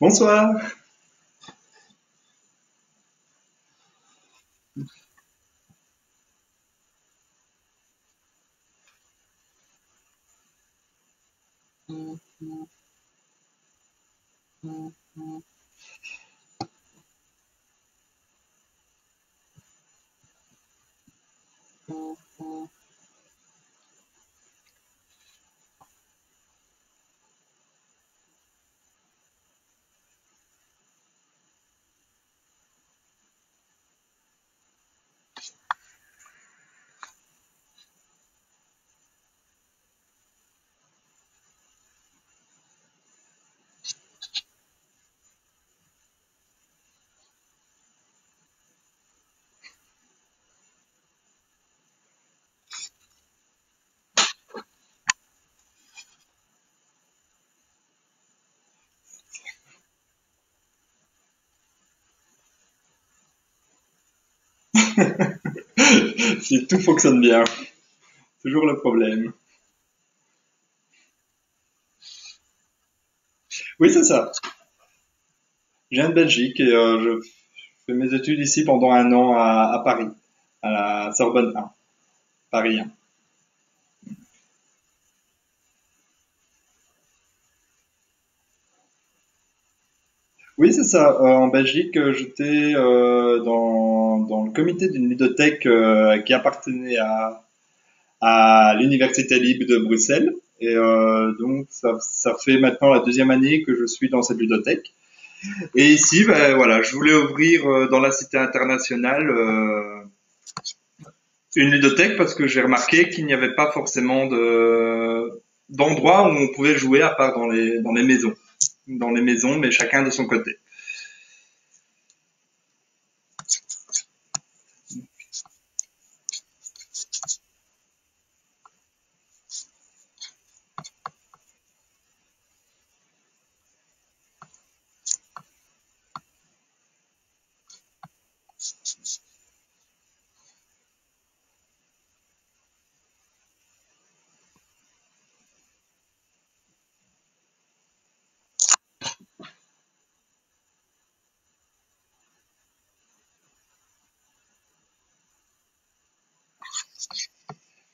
Bonsoir. Si tout fonctionne bien, toujours le problème. Oui, c'est ça. Je viens de Belgique et je fais mes études ici pendant un an à Paris, à la Sorbonne 1, Paris 1. Oui, c'est ça. En Belgique, j'étais dans le comité d'une ludothèque qui appartenait à l'Université libre de Bruxelles. Et donc, ça fait maintenant la deuxième année que je suis dans cette ludothèque. Et ici, ben, voilà, je voulais ouvrir dans la cité internationale une ludothèque parce que j'ai remarqué qu'il n'y avait pas forcément d'endroits où on pouvait jouer à part dans les maisons, mais chacun de son côté.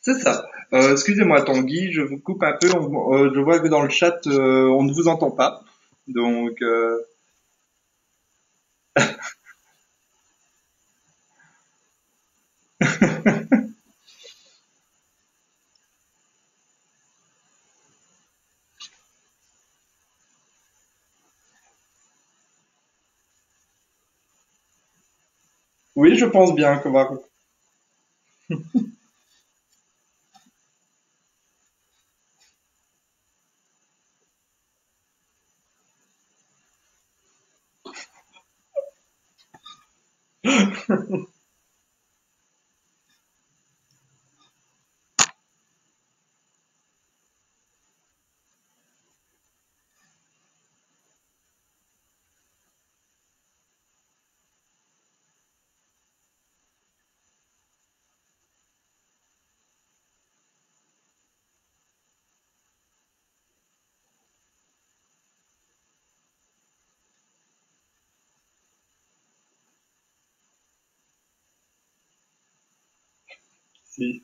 C'est ça. Excusez-moi Tanguy, je vous coupe un peu. Je vois que dans le chat, on ne vous entend pas. Donc, oui, je pense bien qu'on va. Si.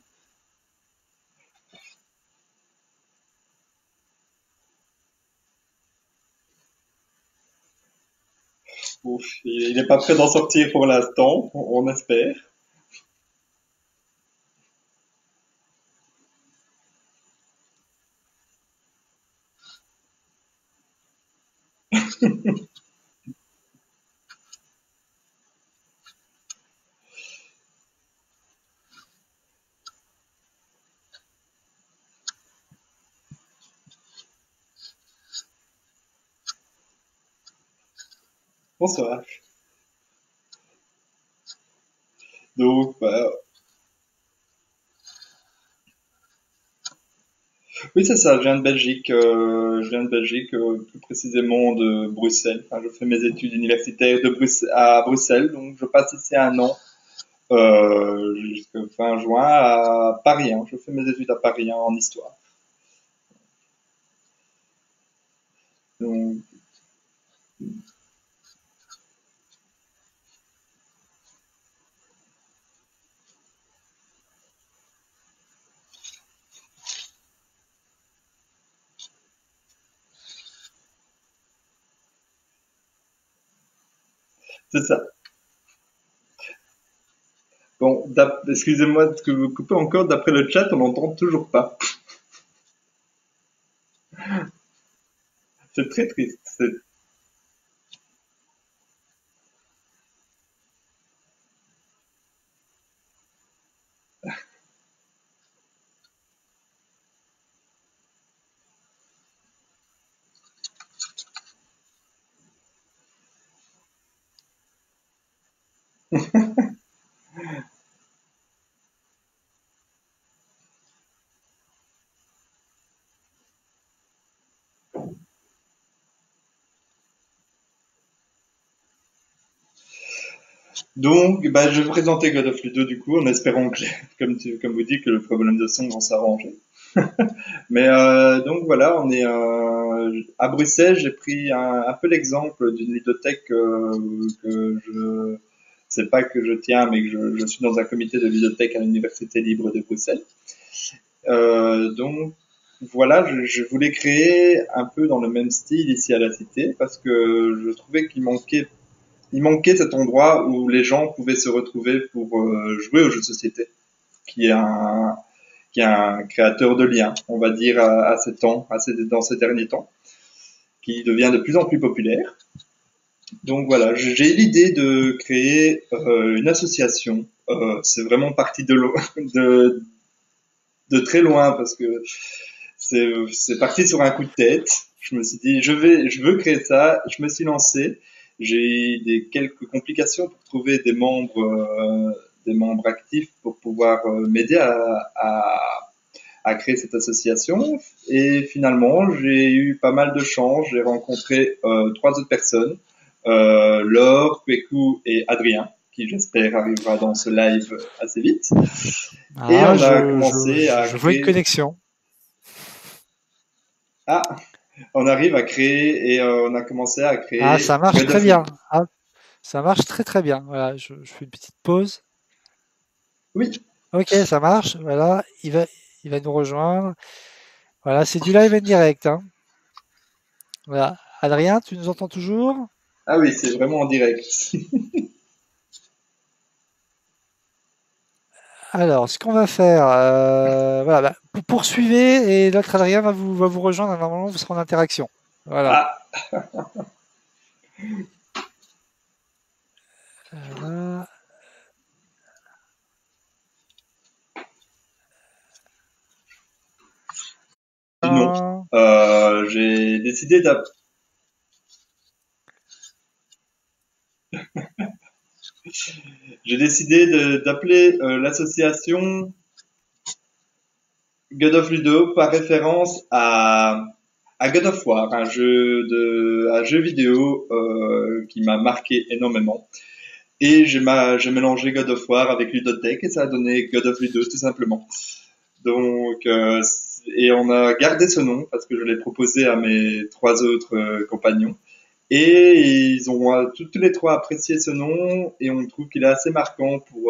Ouf, il n'est pas prêt d'en sortir pour l'instant, on espère. Bonsoir. Donc, bah, oui, c'est ça, je viens de Belgique, plus précisément de Bruxelles. Enfin, je fais mes études universitaires à Bruxelles, donc je passe ici un an jusqu'à fin juin à Paris 1. Je fais mes études à Paris 1 en histoire. Donc, c'est ça. Bon, excusez-moi de vous couper encore, d'après le chat, on n'entend toujours pas. C'est très triste. Donc, bah, je vais présenter God of Ludo du coup, en espérant que, comme vous dites, que le problème de son va s'arranger. Mais donc voilà, on est à Bruxelles. J'ai pris un peu l'exemple d'une ludothèque que je c'est pas que je tiens, mais que je suis dans un comité de ludothèque à l'Université libre de Bruxelles. Donc voilà, je voulais créer un peu dans le même style ici à la Cité parce que je trouvais il manquait cet endroit où les gens pouvaient se retrouver pour jouer aux jeux de société, qui est un qui est un créateur de liens, on va dire à ces temps, dans ces derniers temps, qui devient de plus en plus populaire. Donc voilà, j'ai eu l'idée de créer une association. C'est vraiment parti de, de très loin parce que c'est parti sur un coup de tête. Je me suis dit, je veux créer ça. Je me suis lancé. J'ai eu quelques complications pour trouver des membres actifs pour pouvoir m'aider à créer cette association. Et finalement, j'ai eu pas mal de chance. J'ai rencontré trois autres personnes, Laure, Kweku et Adrien, qui j'espère arrivera dans ce live assez vite. Et Ah, on a commencé à je vois une créer. connexion. Ah, on arrive à créer et on a commencé à Ah, créer ça marche God très of bien. Ludo. Ah, ça marche très très bien. Voilà, je fais une petite pause. Oui, Ok, ça marche. Voilà, il va nous rejoindre. Voilà, c'est du live en direct, hein. Voilà. Adrien, tu nous entends toujours? ah oui, c'est vraiment en direct. Alors, ce qu'on va faire, voilà, bah, poursuivez et l'autre Adrien va vous rejoindre. Normalement, vous serez en interaction. Voilà. Ah, Voilà. non. J'ai décidé d'appeler l'association God of Ludo par référence à God of War, un jeu vidéo qui m'a marqué énormément. Et j'ai mélangé God of War avec Ludotech et ça a donné God of Ludo tout simplement. Donc, et on a gardé ce nom parce que je l'ai proposé à mes trois autres compagnons. Et ils ont tous les trois apprécié ce nom et on trouve qu'il est assez marquant pour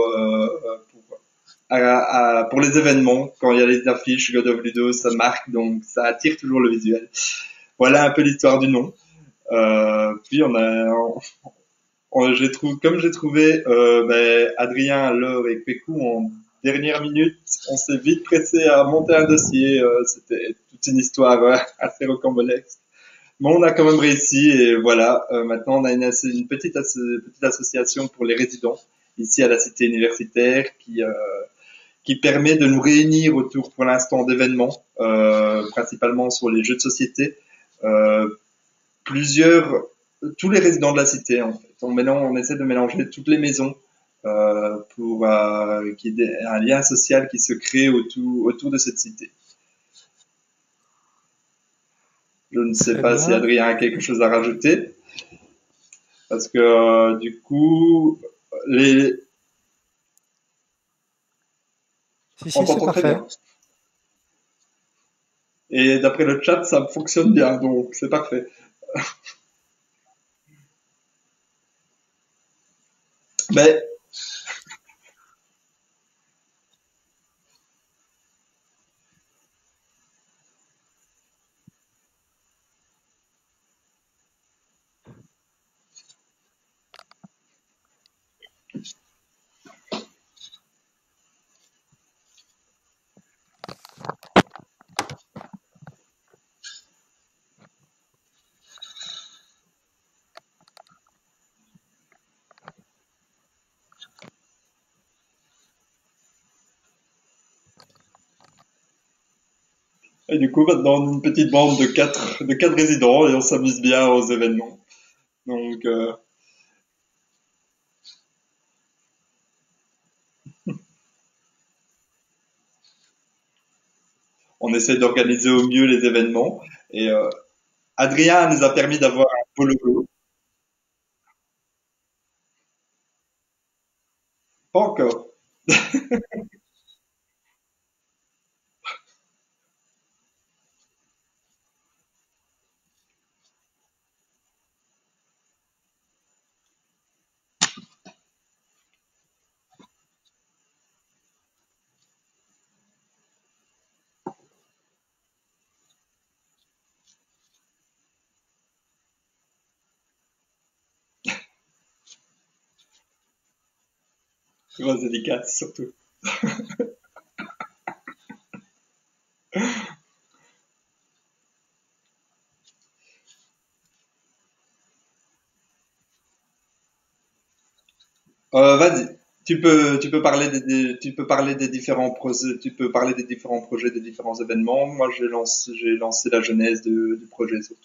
les événements. Quand il y a les affiches God of Ludo, ça marque, donc ça attire toujours le visuel. Voilà un peu l'histoire du nom. Puis comme j'ai trouvé Adrien, Laure et Pécou en dernière minute, on s'est vite pressé à monter un dossier. C'était toute une histoire assez rocambolesque. Mais on a quand même réussi et voilà. Maintenant, on a une petite association pour les résidents ici à la cité universitaire qui permet de nous réunir autour, pour l'instant, d'événements, principalement sur les jeux de société. Euh, plusieurs, tous les résidents de la cité, en fait. On essaie de mélanger toutes les maisons pour qu'il y ait un lien social qui se crée autour de cette cité. Je ne sais Très pas si bien. Adrien a quelque chose à rajouter, parce que du coup, les, Si, on si, c'est t'entend très parfait. bien. Et d'après le chat, ça fonctionne bien, donc c'est parfait. Mais Et du coup, maintenant, on est une petite bande de quatre résidents et on s'amuse bien aux événements. Donc, on essaie d'organiser au mieux les événements. Et Adrien nous a permis d'avoir un beau logo. Pas encore. Grosse dédicace, surtout. Vas-y. Tu peux parler des différents projets, tu peux parler des différents projets, des différents événements. Moi, j'ai lancé la genèse du projet surtout.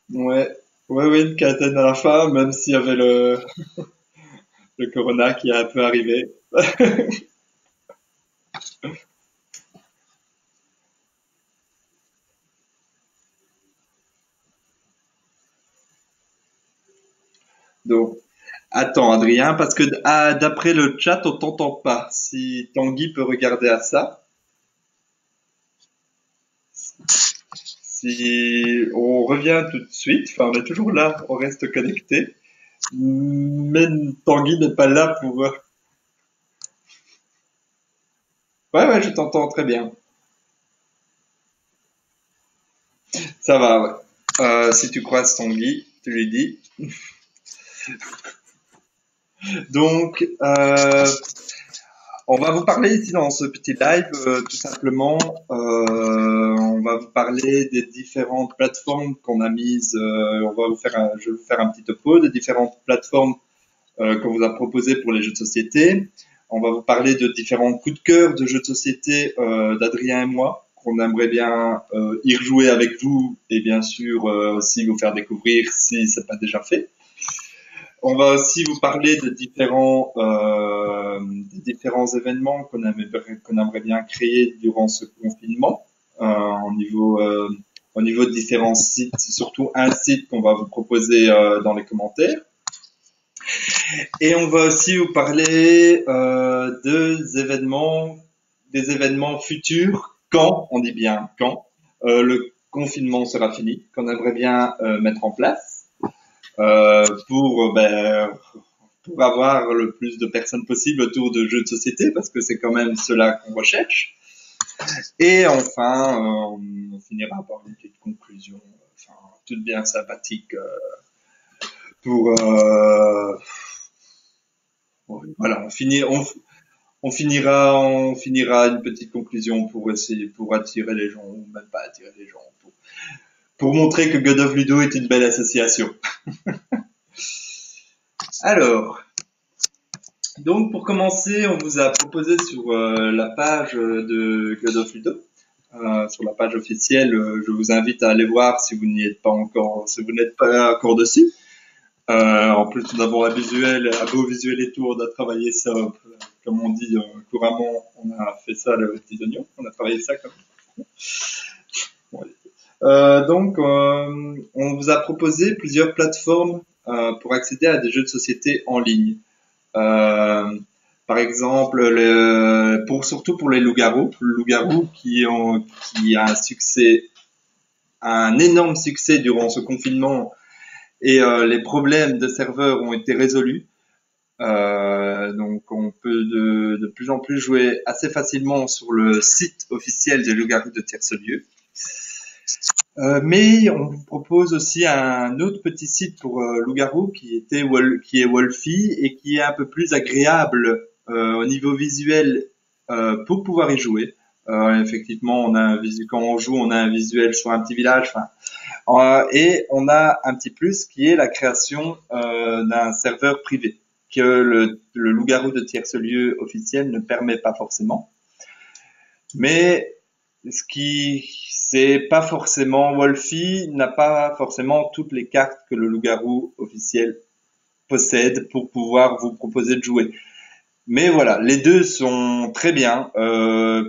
Ouais, ouais, ouais, une quinzaine à la fin, même s'il y avait le corona qui est un peu arrivé. Donc, attends, Adrien, parce que d'après le chat, on t'entend pas. Si Tanguy peut regarder à ça, si on revient tout de suite, enfin, on est toujours là, on reste connecté, mais Tanguy n'est pas là pour. Ouais, ouais, je t'entends très bien. Ça va, ouais. Si tu croises Tanguy, tu lui dis. Donc, on va vous parler ici dans ce petit live, tout simplement. On va vous parler des différentes plateformes qu'on a mises. Je vais vous faire un petit topo des différentes plateformes qu'on vous a proposées pour les jeux de société. On va vous parler de différents coups de cœur de jeux de société d'Adrien et moi qu'on aimerait bien y rejouer avec vous et bien sûr aussi vous faire découvrir si c'est pas déjà fait. On va aussi vous parler des différents événements qu'on aimerait bien créer durant ce confinement au niveau de différents sites, surtout un site qu'on va vous proposer dans les commentaires. Et on va aussi vous parler des événements futurs quand, on dit bien quand, le confinement sera fini, qu'on aimerait bien mettre en place pour avoir le plus de personnes possible autour de jeux de société, parce que c'est quand même cela qu'on recherche. Et enfin, on finira par une petite conclusion, enfin, toute bien sympathique pour voilà, on finira une petite conclusion pour essayer, pour attirer les gens, ou même pas attirer les gens, pour montrer que God of Ludo est une belle association. Alors, donc pour commencer, on vous a proposé sur la page de God of Ludo, sur la page officielle. Je vous invite à aller voir si vous n'y êtes pas encore, si vous n'êtes pas encore dessus. En plus, nous avons un beau visuel et tout. On a travaillé ça, comme on dit couramment, on a fait ça le petits oignons. On a travaillé ça comme. Bon, donc, on vous a proposé plusieurs plateformes pour accéder à des jeux de société en ligne. Euh, Par exemple, surtout pour les loups-garous, le loup-garou qui a un énorme succès durant ce confinement et les problèmes de serveurs ont été résolus. Donc on peut de plus en plus jouer assez facilement sur le site officiel des loups-garous de Tierce-Lieu. Mais on vous propose aussi un autre petit site pour loup-garou qui est Wolfie et qui est un peu plus agréable au niveau visuel pour pouvoir y jouer. Effectivement, quand on joue, on a un visuel sur un petit village. Et on a un petit plus qui est la création d'un serveur privé que le loup-garou de Tierce-Lieu officiel ne permet pas forcément. Mais c'est pas forcément, Wolfie n'a pas forcément toutes les cartes que le loup-garou officiel possède pour pouvoir vous proposer de jouer. Mais voilà, les deux sont très bien.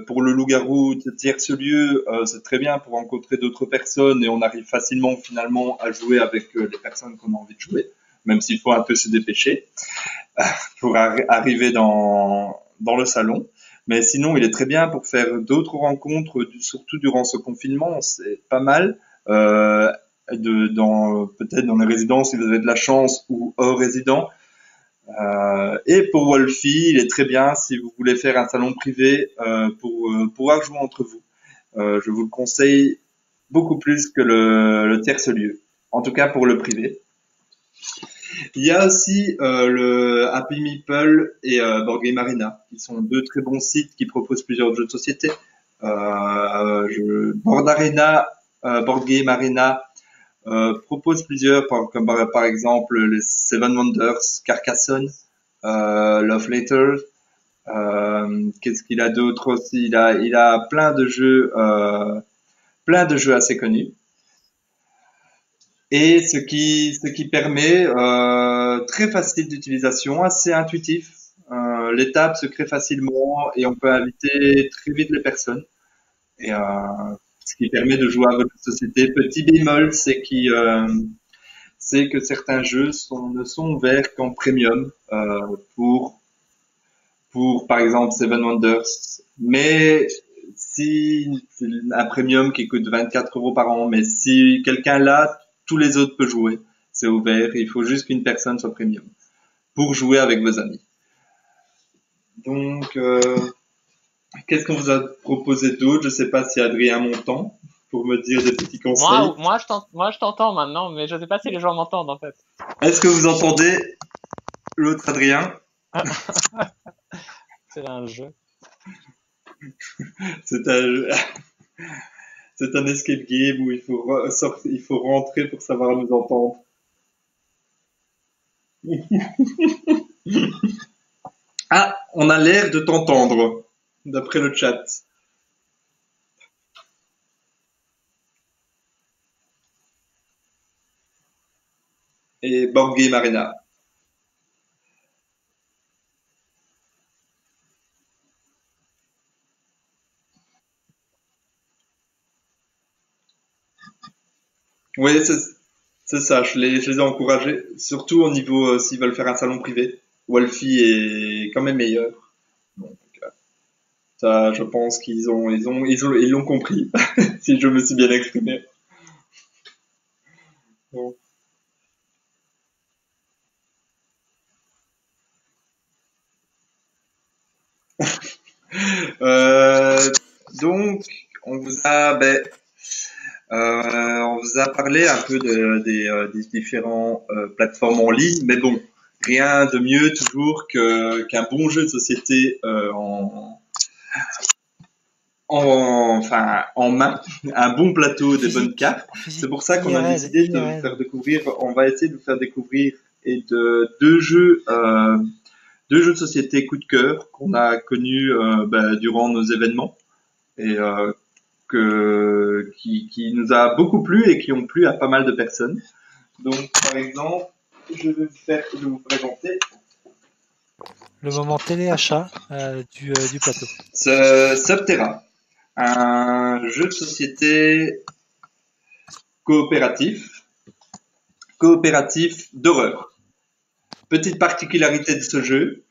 Pour le loup-garou de Tierce-Lieu, c'est très bien pour rencontrer d'autres personnes et on arrive facilement finalement à jouer avec les personnes qu'on a envie de jouer, même s'il faut un peu se dépêcher pour arriver dans le salon. Mais sinon, il est très bien pour faire d'autres rencontres, surtout durant ce confinement. C'est pas mal. Peut-être dans les résidences, si vous avez de la chance, ou hors résidence. Et pour Wolfie, il est très bien si vous voulez faire un salon privé pour pouvoir jouer entre vous. Je vous le conseille beaucoup plus que le Tierce-Lieu. En tout cas pour le privé. Il y a aussi le Happy Meeple et Board Game Arena, qui sont deux très bons sites qui proposent plusieurs jeux de société. Board Game Arena propose plusieurs, comme par exemple les Seven Wonders, Carcassonne, Love Letters. Qu'est-ce qu'il a d'autre aussi? Il a plein de jeux assez connus. Et ce qui permet très facile d'utilisation, assez intuitif. Les tables se créent facilement et on peut inviter très vite les personnes. Et ce qui permet de jouer à votre société. Petit bémol, c'est que certains jeux ne sont ouverts qu'en premium pour par exemple Seven Wonders. Mais si c'est un premium qui coûte 24 € par an, mais si quelqu'un l'a, tous les autres peuvent jouer. C'est ouvert. Il faut juste qu'une personne soit premium pour jouer avec vos amis. Donc, qu'est-ce qu'on vous a proposé d'autre? Je sais pas si Adrien m'entend pour me dire des petits conseils. Moi, je t'entends maintenant, mais je sais pas si les gens m'entendent en fait. Est-ce que vous entendez l'autre Adrien? C'est un jeu. C'est un escape game où il faut rentrer pour savoir nous entendre. Ah, on a l'air de t'entendre, d'après le chat. Et Board Game Arena. Oui, c'est ça, je les ai encouragés, surtout au niveau s'ils veulent faire un salon privé. Wolfie est quand même meilleur. Donc, ça, je pense ils l'ont compris, si je me suis bien exprimé. Bon. Euh, donc, on vous a parlé un peu des différents plateformes en ligne, mais bon, rien de mieux toujours qu'un bon jeu de société en main, un bon plateau, des bonnes Physique, cartes. en C'est physique, pour ça qu'on a IRL, décidé de vous IRL. faire découvrir. On va essayer de vous faire découvrir deux jeux de société coup de cœur qu'on a connus durant nos événements et qui nous a beaucoup plu et qui ont plu à pas mal de personnes. Donc, par exemple, je vais vous présenter Le moment téléachat du plateau. Subterra, un jeu de société coopératif, coopératif d'horreur. Petite particularité de ce jeu,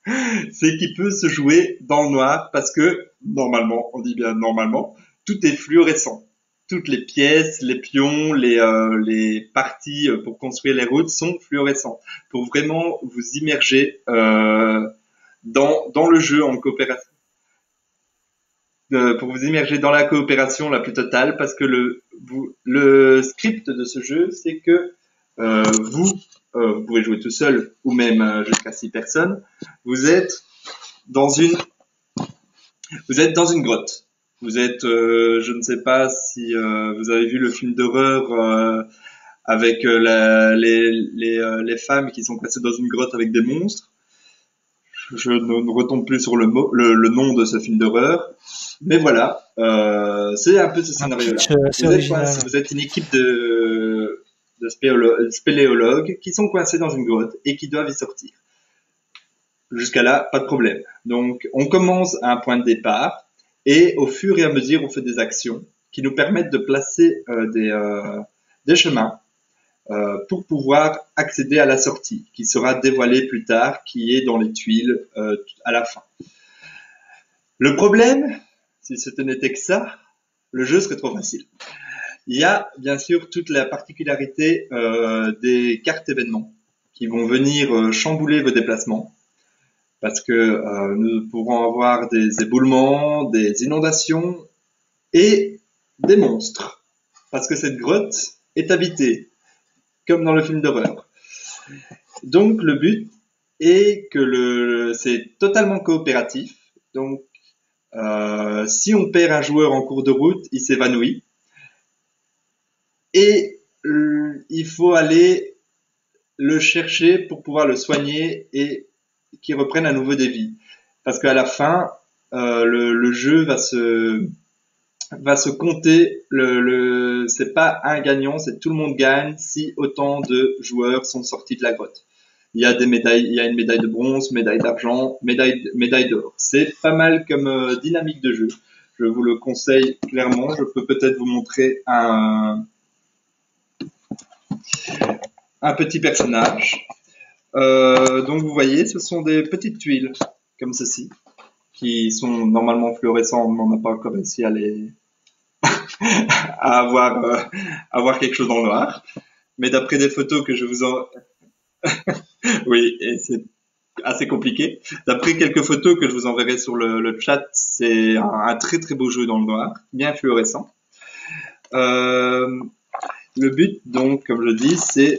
c'est qu'il peut se jouer dans le noir parce que, normalement, on dit bien normalement, tout est fluorescent. Toutes les pièces, les pions, les parties pour construire les routes sont fluorescents. Pour vraiment vous immerger dans le jeu en coopération. Pour vous immerger dans la coopération la plus totale parce que le script de ce jeu, c'est que vous pouvez jouer tout seul ou même jusqu'à 6 personnes. Vous êtes dans une grotte. Vous êtes, je ne sais pas si vous avez vu le film d'horreur avec les femmes qui sont coincées dans une grotte avec des monstres. Je ne retombe plus sur le nom de ce film d'horreur. Mais voilà, c'est un peu ce scénario-là. Vous êtes une équipe de spéléologues qui sont coincés dans une grotte et qui doivent y sortir. Jusqu'à là, pas de problème. Donc, on commence à un point de départ et au fur et à mesure, on fait des actions qui nous permettent de placer des chemins pour pouvoir accéder à la sortie, qui sera dévoilée plus tard, qui est dans les tuiles à la fin. Le problème, si ce n'était que ça, le jeu serait trop facile. Il y a bien sûr toute la particularité des cartes événements qui vont venir chambouler vos déplacements parce que nous pourrons avoir des éboulements, des inondations et des monstres parce que cette grotte est habitée comme dans le film d'horreur. Donc le but est que c'est totalement coopératif. Donc si on perd un joueur en cours de route, il s'évanouit. Et il faut aller le chercher pour pouvoir le soigner et qu'il reprenne à nouveau des vies. Parce qu'à la fin, le jeu va se compter. C'est pas un gagnant, c'est tout le monde gagne si autant de joueurs sont sortis de la grotte. Il y a des médailles, il y a une médaille de bronze, médaille d'argent, médaille d'or. C'est pas mal comme dynamique de jeu. Je vous le conseille clairement. Je peux peut-être vous montrer un petit personnage. Donc vous voyez, ce sont des petites tuiles comme ceci, qui sont normalement fluorescentes, mais on n'a pas encore réussi à avoir quelque chose dans le noir. Mais d'après des photos que je vous en... oui, et c'est assez compliqué. D'après quelques photos que je vous enverrai sur le chat, c'est un très très beau jeu dans le noir, bien fluorescent. Le but, donc, comme je dis, c'est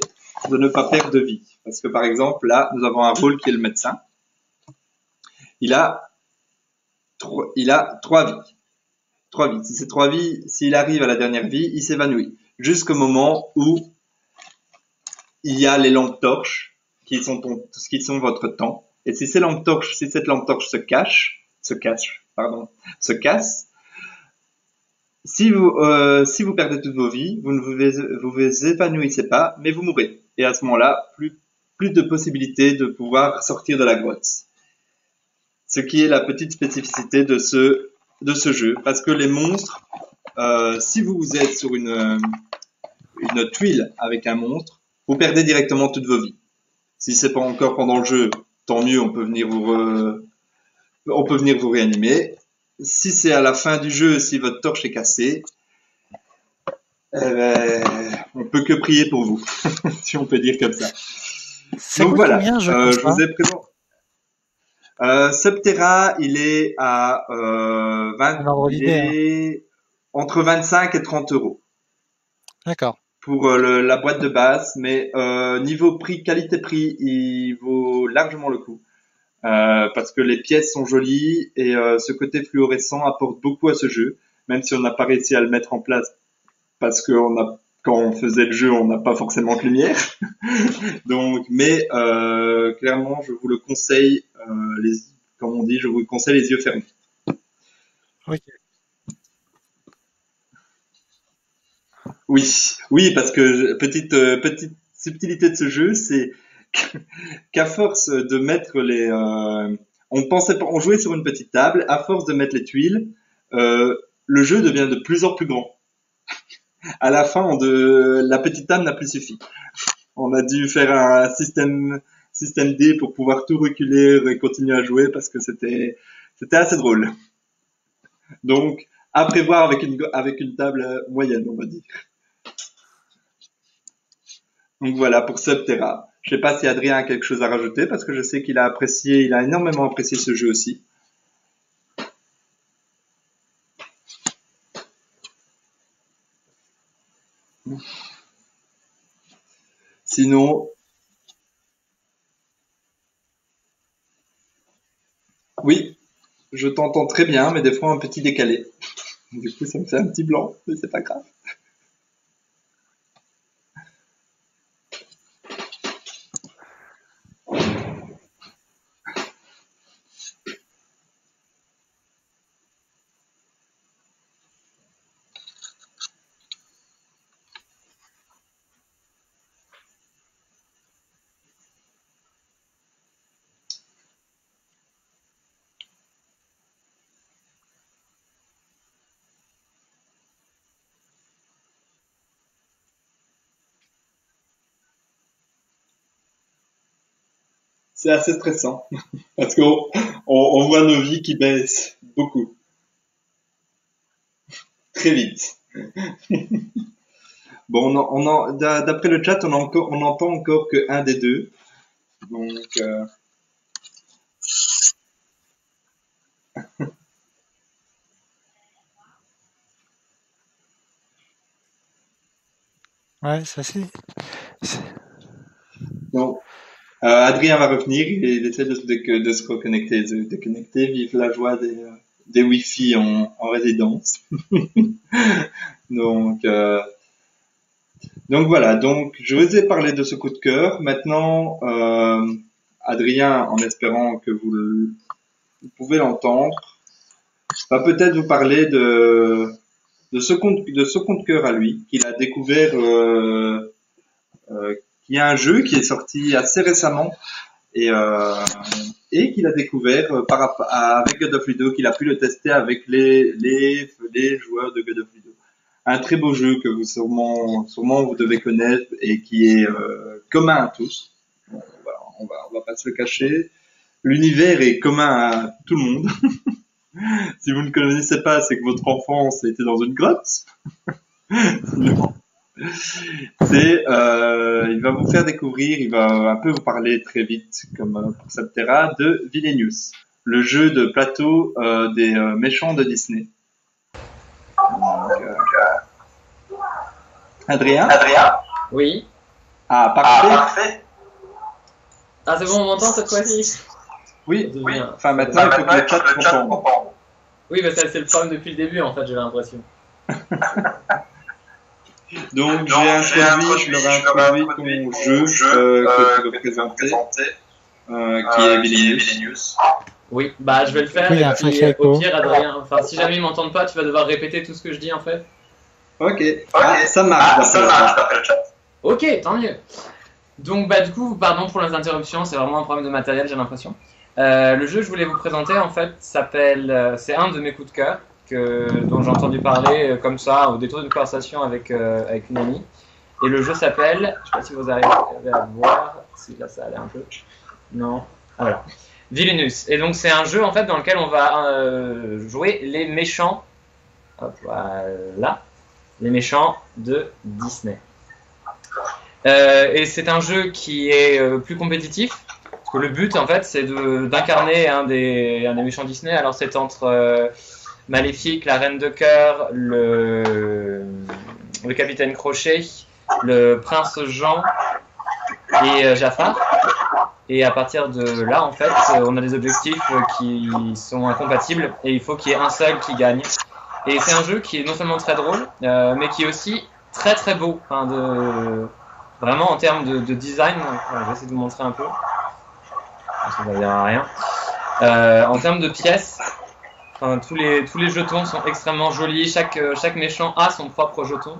de ne pas perdre de vie. Parce que, par exemple, là, nous avons un rôle qui est le médecin. Il a 3 vies. 3 vies. Si c'est 3 vies, s'il arrive à la dernière vie, il s'évanouit. Jusqu'au moment où il y a les lampes torches qui sont votre temps. Et si cette lampe torche se casse, si vous perdez toutes vos vies, vous vous épanouissez pas, mais vous mourrez. Et à ce moment-là, plus de possibilités de pouvoir sortir de la grotte. Ce qui est la petite spécificité de ce jeu. Parce que les monstres, si vous êtes sur une tuile avec un monstre, vous perdez directement toutes vos vies. Si c'est pas encore pendant le jeu, tant mieux, on peut venir vous réanimer. Si c'est à la fin du jeu, si votre torche est cassée, on peut que prier pour vous, si on peut dire comme ça. Donc voilà, je vous ai présenté. Subterra, il est à entre 25 et 30 euros. D'accord. Pour la boîte de base, mais niveau prix, qualité-prix, il vaut largement le coup. Parce que les pièces sont jolies et ce côté fluorescent apporte beaucoup à ce jeu, même si on n'a pas réussi à le mettre en place parce que quand on faisait le jeu, on n'a pas forcément de lumière. Donc, mais clairement, je vous le conseille, comme on dit, je vous le conseille les yeux fermés. Ok. Oui, parce que petite subtilité de ce jeu, c'est qu'à force de mettre on jouait sur une petite table, à force de mettre les tuiles, le jeu devient de plus en plus grand. À la fin, la petite table n'a plus suffi. On a dû faire un système système D pour pouvoir tout reculer et continuer à jouer parce que c'était assez drôle. Donc, à prévoir avec une table moyenne, on va dire. Donc voilà pour Subterra. Je sais pas si Adrien a quelque chose à rajouter parce que je sais qu'il a énormément apprécié ce jeu aussi. Sinon, oui, je t'entends très bien, mais des fois un petit décalé. Du coup, ça me fait un petit blanc, mais c'est pas grave. C'est assez stressant parce qu'on voit nos vies qui baissent beaucoup, très vite. Bon, d'après le chat, on entend encore que un des deux. Donc, Ouais, ça c'est. donc, Adrien va revenir, il essaie de se reconnecter, de connecter, vive la joie des Wi-Fi en résidence. Donc, voilà, donc je vous ai parlé de ce coup de cœur. Maintenant, Adrien, en espérant que vous pouvez l'entendre, va peut-être vous parler de ce compte de cœur à lui qu'il a découvert, qui est un jeu qui est sorti assez récemment et qu'il a découvert avec God of Ludo, qu'il a pu le tester avec les joueurs de God of Ludo. Un très beau jeu que vous sûrement vous devez connaître et qui est commun à tous. Bon, on va pas se le cacher. L'univers est commun à tout le monde. Si vous ne connaissez pas, c'est que votre enfance était dans une grotte. Il va vous faire découvrir, il va un peu vous parler très vite, comme pour Subterra, de Villainous, le jeu de plateau des méchants de Disney. Donc, Adrien? Oui. Ah, parfait. Ah, c'est bon, on m'entend cette fois-ci? Oui. Enfin, maintenant, il faut que le chat comprenne. Oui, mais ça, c'est le problème depuis le début, en fait, j'ai l'impression. Donc, je leur ai introduit ton jeu que tu veux présenter, qui est Villainous. Oui, bah je vais le faire, Oui, et puis au pire, Adrien, enfin, si jamais ils m'entendent pas, tu vas devoir répéter tout ce que je dis, en fait. Ok. Ça marche d'après le chat. Ok, tant mieux. Donc, bah du coup, pardon pour les interruptions, c'est vraiment un problème de matériel, j'ai l'impression. Le jeu que je voulais vous présenter, en fait, s'appelle, c'est un de mes coups de cœur, dont j'ai entendu parler comme ça, au détour d'une conversation avec une amie. Et le jeu s'appelle, je sais pas si vous arrivez à voir, si là ça allait un peu. Non. Ah voilà. Villainous. Et donc c'est un jeu en fait dans lequel on va jouer les méchants. Hop, voilà. Les méchants de Disney. Et c'est un jeu qui est plus compétitif. Parce que le but en fait c'est d'incarner un des méchants Disney. Alors c'est entre Maléfique, la Reine de Cœur, le Capitaine Crochet, le Prince Jean et Jafar. Et à partir de là, en fait, on a des objectifs qui sont incompatibles et il faut qu'il y ait un seul qui gagne. Et c'est un jeu qui est non seulement très drôle, mais qui est aussi très très beau. Enfin, vraiment en termes de design, je vais essayer de vous montrer un peu. Ça ne va rien. En termes de pièces, enfin, tous les jetons sont extrêmement jolis. Chaque méchant a son propre jeton.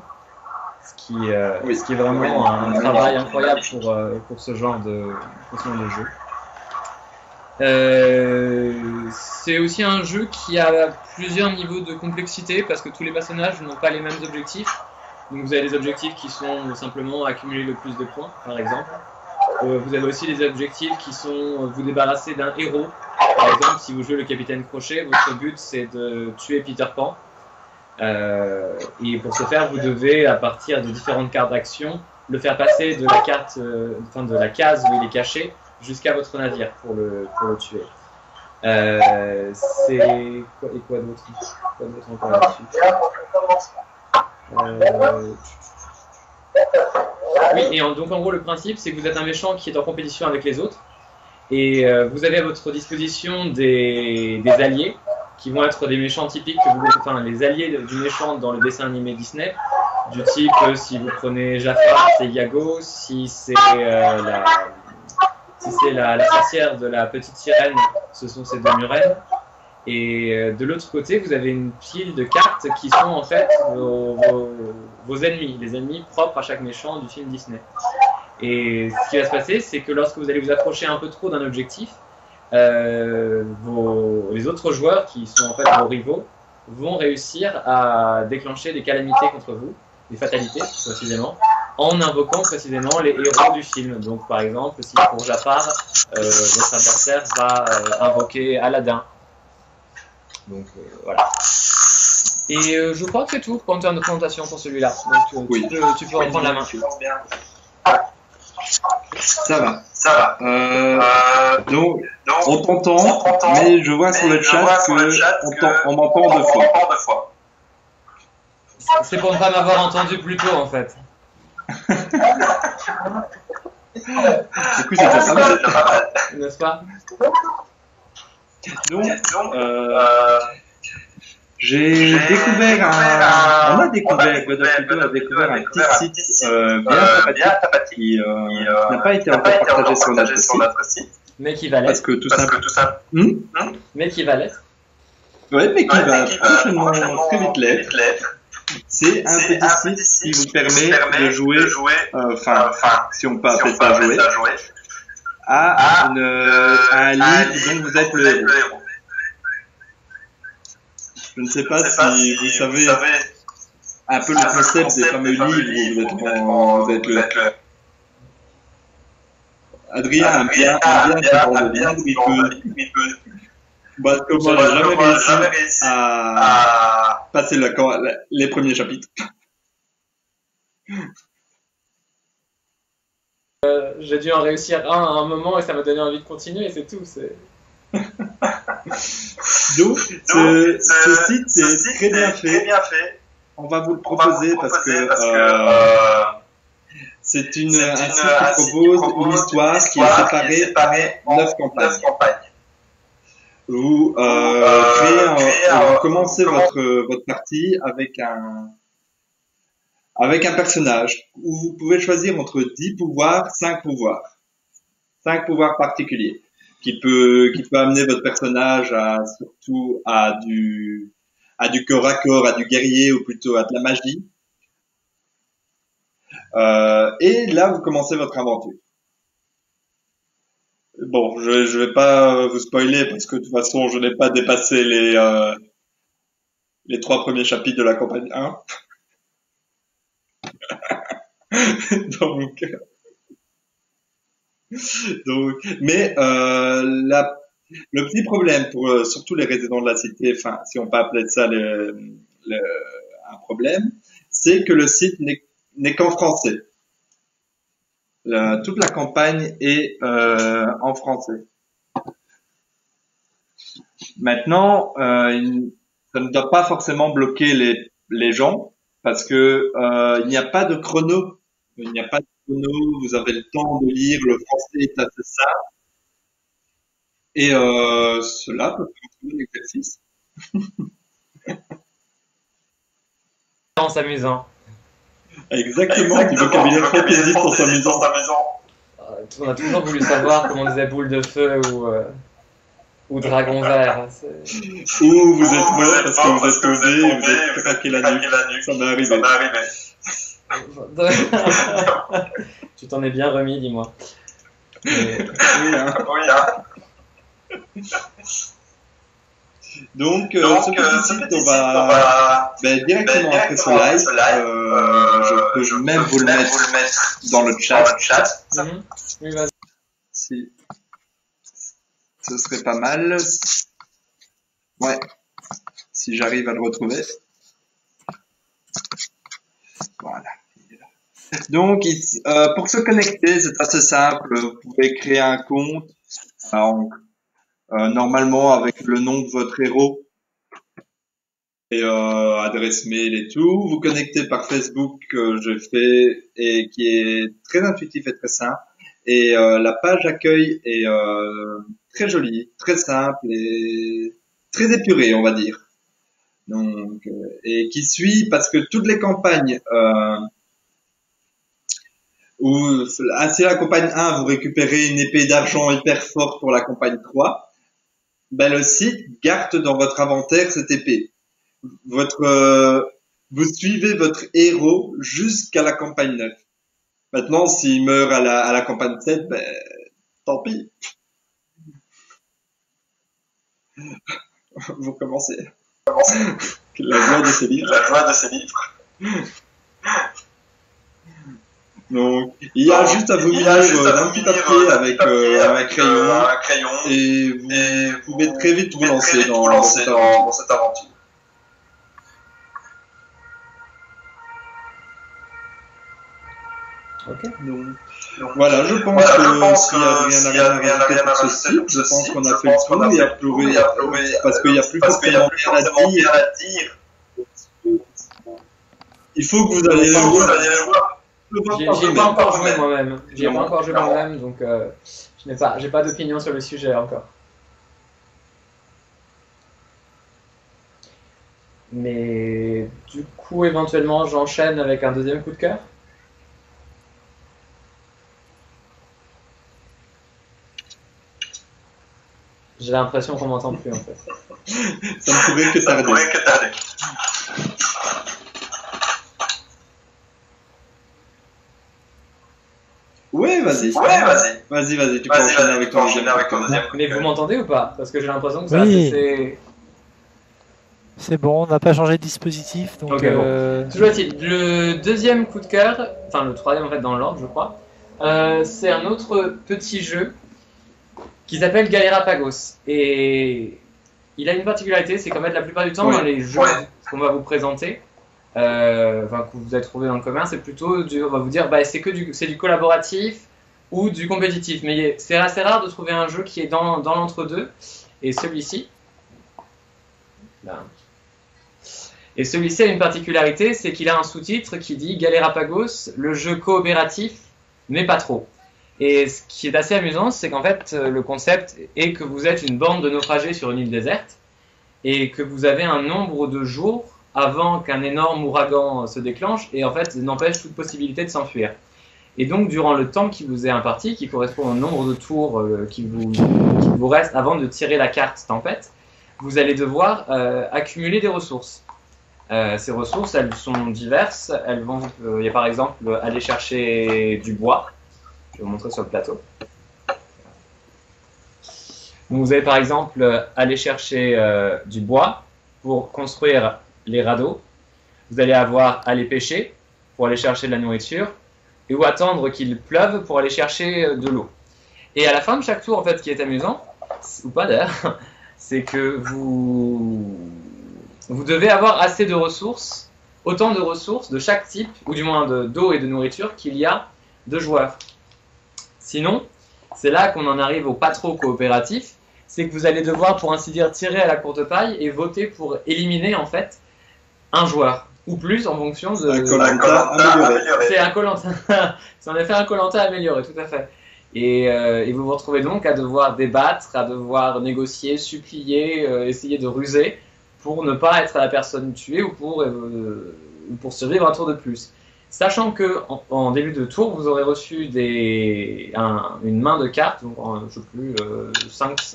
Ce qui est vraiment un travail incroyable pour ce genre de jeu. C'est aussi un jeu qui a plusieurs niveaux de complexité parce que tous les personnages n'ont pas les mêmes objectifs. Donc vous avez des objectifs qui sont simplement accumuler le plus de points, par exemple. Vous avez aussi des objectifs qui sont vous débarrasser d'un héros. Par exemple, si vous jouez le capitaine Crochet, votre but c'est de tuer Peter Pan. Et pour ce faire, vous devez, à partir de différentes cartes d'action, le faire passer de la carte, de la case où il est caché jusqu'à votre navire pour le tuer. C'est quoi d'autre encore là-dessus? Oui, et donc en gros le principe c'est que vous êtes un méchant qui est en compétition avec les autres et vous avez à votre disposition des alliés qui vont être des méchants typiques les alliés du méchant dans le dessin animé Disney, du type si vous prenez Jafar c'est Iago, si c'est la sorcière de la petite sirène, ce sont ces deux Murennes. Et de l'autre côté, vous avez une pile de cartes qui sont en fait vos ennemis, les ennemis propres à chaque méchant du film Disney. Et ce qui va se passer, c'est que lorsque vous allez vous approcher un peu trop d'un objectif, les autres joueurs, qui sont en fait vos rivaux, vont réussir à déclencher des calamités contre vous, des fatalités précisément, en invoquant précisément les héros du film. Donc par exemple, si pour Jafar, votre adversaire va invoquer Aladdin. Donc voilà. Et je crois que c'est tout en termes de présentation pour celui-là. Donc oui. tu peux reprendre la main. Ça va. Donc on t'entend, mais je vois sur le chat qu'on m'entend deux fois. C'est pour ne pas m'avoir entendu plus tôt en fait. Du coup, c'est pas mal. N'est-ce pas? Donc, j'ai découvert on a découvert, Godot a découvert un petit site bien sympathique qui n'a pas été encore partagé sur notre site. Mais qui va l'être. Parce que tout simple. Mais qui va l'être. Ouais, mais qui va prochainement très vite l'être. C'est un petit site qui vous permet de jouer, si on peut appeler ça jouer, à un livre dont vous êtes le héros. Je ne sais pas si vous savez un peu le concept des fameux livres où vous êtes le... Adrien aime bien ce genre de livre, il peut... comme moi, j'ai jamais réussi à passer les premiers chapitres. J'ai dû en réussir un à un moment et ça m'a donné envie de continuer, c'est tout. Donc, ce site est très bien fait. On va vous le proposer parce que c'est un site qui propose une histoire qui est séparée en 9 campagnes. Vous commencez votre partie avec un personnage où vous pouvez choisir entre 10 pouvoirs, 5 pouvoirs. 5 pouvoirs particuliers qui peut amener votre personnage surtout à du corps à corps, à du guerrier ou plutôt à de la magie. Et là, vous commencez votre aventure. Bon, je vais pas vous spoiler parce que de toute façon, je n'ai pas dépassé les 3 premiers chapitres de la campagne 1. Mais le petit problème pour surtout les résidents de la cité, si on peut appeler ça un problème, c'est que le site n'est qu'en français. Toute la campagne est en français. Maintenant, ça ne doit pas forcément bloquer les gens parce que il n'y a pas de chrono. Il n'y a pas de chrono. Vous avez le temps de lire. Le français est assez simple. Et cela peut faire un bon exercice. En s'amusant. Exactement, du vocabulaire trop existe en s'amusant. On a toujours voulu savoir comment on disait boule de feu ou dragon vert. Ou vous êtes mort parce que vous êtes osé et vous êtes craqué la nuque. Ça m'est arrivé. Tu t'en es bien remis, dis-moi. Oui, hein. Donc, ce petit site, on va directement après ce live, je peux même vous le mettre dans le chat. Oui, vas-y. Si. Ce serait pas mal. Ouais. Si j'arrive à le retrouver. Voilà. Donc, pour se connecter, c'est assez simple. Vous pouvez créer un compte, normalement avec le nom de votre héros et adresse mail et tout. Vous connectez par Facebook que j'ai fait et qui est très intuitif et très simple. Et la page accueil est très jolie, très simple et très épurée, on va dire. Donc, et qui suit parce que toutes les campagnes où si la campagne 1 vous récupérez une épée d'argent hyper forte pour la campagne 3, ben le site garde dans votre inventaire cette épée. Vous suivez votre héros jusqu'à la campagne 9. Maintenant, s'il meurt à la campagne 7, ben tant pis. Vous recommencez. La joie de ces livres. Donc, il y a juste à vous munir d'un petit papier avec un crayon et vous pouvez très vite vous lancer dans cette aventure. Ok. Donc, voilà, je pense que s'il n'y a rien à rajouter pour ce site, je pense qu'on a fait le tour, il y a pleuré, parce qu'il n'y a plus forcément rien à dire. Il faut que vous alliez le voir. J'y ai pas encore joué moi-même. Donc j'ai pas d'opinion sur le sujet encore. Mais du coup, éventuellement, j'enchaîne avec un deuxième coup de cœur. J'ai l'impression qu'on m'entend plus en fait. Ça ne pourrait que tarder. Ouais, vas-y, tu peux enchaîner avec ton deuxième. Mais vous m'entendez ou pas? Parce que j'ai l'impression que ça oui. C'est bon, on n'a pas changé de dispositif. Donc okay, bon. Toujours est-il, le deuxième coup de cœur, enfin le troisième en fait dans l'ordre je crois, c'est un autre petit jeu qui s'appelle Galerapagos. Et il a une particularité, c'est qu'en fait la plupart du temps dans les jeux qu'on va vous présenter, que vous avez trouvé dans le commun, c'est plutôt on va vous dire c'est du collaboratif ou du compétitif. Mais c'est assez rare de trouver un jeu qui est dans l'entre-deux. Et celui-ci, Et celui-ci a une particularité, c'est qu'il a un sous-titre qui dit Galerapagos, le jeu coopératif, mais pas trop. Et ce qui est assez amusant, c'est qu'en fait, le concept est que vous êtes une bande de naufragés sur une île déserte et que vous avez un nombre de jours avant qu'un énorme ouragan se déclenche et en fait n'empêche toute possibilité de s'enfuir. Et donc, durant le temps qui vous est imparti, qui correspond au nombre de tours qui vous reste avant de tirer la carte tempête, vous allez devoir accumuler des ressources. Ces ressources, elles sont diverses. Il y a par exemple aller chercher du bois. Je vais vous montrer sur le plateau. Donc, vous allez par exemple aller chercher du bois pour construire les radeaux. Vous allez aller pêcher pour aller chercher de la nourriture ou attendre qu'il pleuve pour aller chercher de l'eau. Et à la fin de chaque tour, en fait, ce qui est amusant, ou pas d'ailleurs, c'est que vous devez avoir assez de ressources, autant de ressources de chaque type, ou du moins d'eau et de nourriture, qu'il y a de joueurs. Sinon, c'est là qu'on en arrive au pas trop coopératif, c'est que vous allez devoir, pour ainsi dire, tirer à la courte paille et voter pour éliminer en fait un joueur, ou plus en fonction de... Un Koh-Lanta amélioré. C'est un Koh-Lanta, c'est en effet un Koh-Lanta amélioré, tout à fait. Et vous vous retrouvez donc à devoir débattre, à devoir négocier, supplier, essayer de ruser pour ne pas être la personne tuée ou pour survivre un tour de plus. Sachant que en début de tour, vous aurez reçu une main de cartes, donc, je sais plus,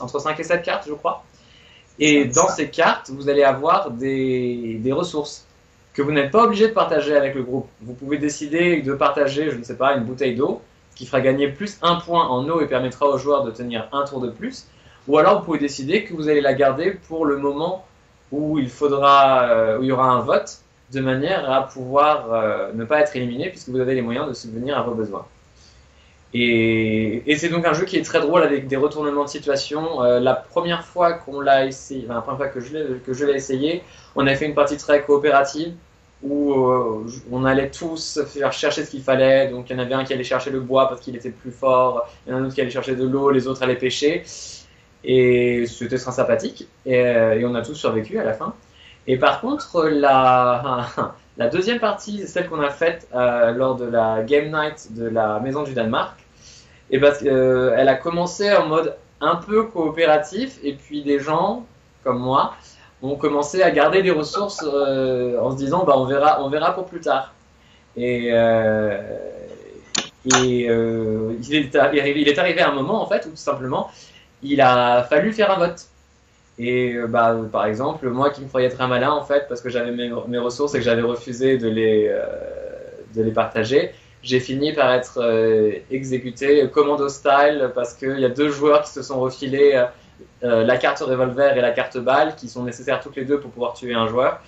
entre 5 et 7 cartes, je crois. Et dans ces cartes, vous allez avoir des ressources que vous n'êtes pas obligé de partager avec le groupe. Vous pouvez décider de partager, je ne sais pas, une bouteille d'eau, qui fera gagner plus 1 point en eau et permettra aux joueurs de tenir un tour de plus. Ou alors vous pouvez décider que vous allez la garder pour le moment où il y aura un vote, de manière à pouvoir ne pas être éliminé puisque vous avez les moyens de subvenir à vos besoins. Et c'est donc un jeu qui est très drôle avec des retournements de situation. La première fois qu'on l'a essayé, enfin, la première fois que je l'ai essayé, on a fait une partie très coopérative où on allait tous faire chercher ce qu'il fallait. Donc il y en avait un qui allait chercher le bois parce qu'il était plus fort, il y en a un autre qui allait chercher de l'eau, les autres allaient pêcher. Et c'était très sympathique. Et on a tous survécu à la fin. Et par contre, la deuxième partie, c'est celle qu'on a faite lors de la Game Night de la Maison du Danemark. Et parce elle a commencé en mode un peu coopératif, et puis des gens comme moi ont commencé à garder des ressources en se disant bah on verra pour plus tard. Et, il est arrivé un moment en fait où tout simplement il a fallu faire un vote. Et bah, par exemple, moi qui me croyais très malin en fait, parce que j'avais mes ressources et que j'avais refusé de les partager, j'ai fini par être exécuté commando style parce qu'il y a deux joueurs qui se sont refilés la carte revolver et la carte balle qui sont nécessaires toutes les deux pour pouvoir tuer un joueur.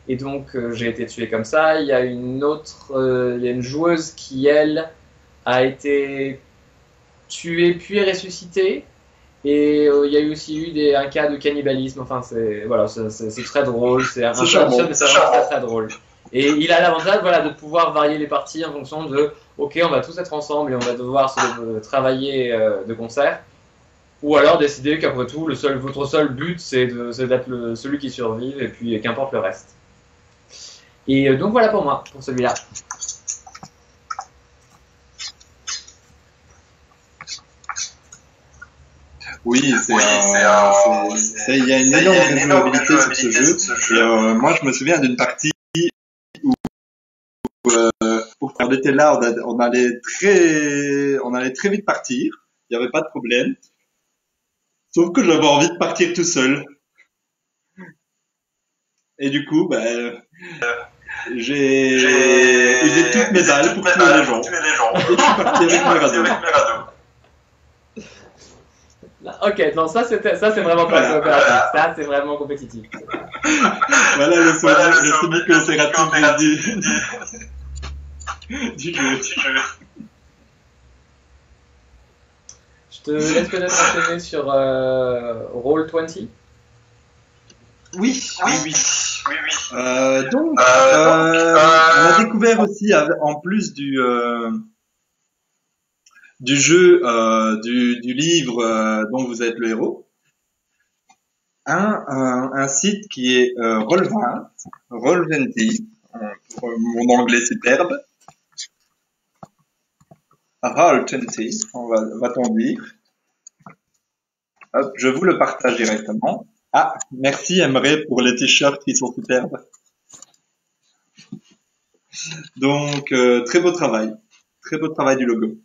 Et donc j'ai été tué comme ça. Il y a il y a une joueuse qui elle a été tuée puis ressuscitée. Et il y a aussi eu un cas de cannibalisme. Enfin, c'est très drôle. C'est un peu absurde, mais c'est vraiment très très drôle. Et il a l'avantage, voilà, de pouvoir varier les parties en fonction de, ok, on va tous être ensemble et on va devoir travailler de concert. Ou alors décider qu'après tout, votre seul but, c'est d'être celui qui survive et puis qu'importe le reste. Et donc voilà pour moi, pour celui-là. Oui, il y a une énorme rejouabilité sur ce jeu. Et moi, je me souviens d'une partie où, on était là, on allait très vite partir. Il n'y avait pas de problème. Sauf que j'avais envie de partir tout seul. Et du coup, j'ai usé toutes mes balles pour tuer les gens. Et je suis parti avec mes radeaux. Ok, non, ça c'est vraiment pas coopératif. Ça c'est vraiment compétitif. Voilà le semi-coopératif du jeu. Je te laisse peut-être enchaîner sur Roll20. Oui. Donc, on a découvert aussi, en plus du jeu, du livre dont vous êtes le héros, un site qui est Roll20, Roll20, pour mon anglais superbe, Roll20, va-t-on dire. Hop, je vous le partage directement. Ah, merci Emre pour les t-shirts qui sont superbes. Donc, très beau travail du logo.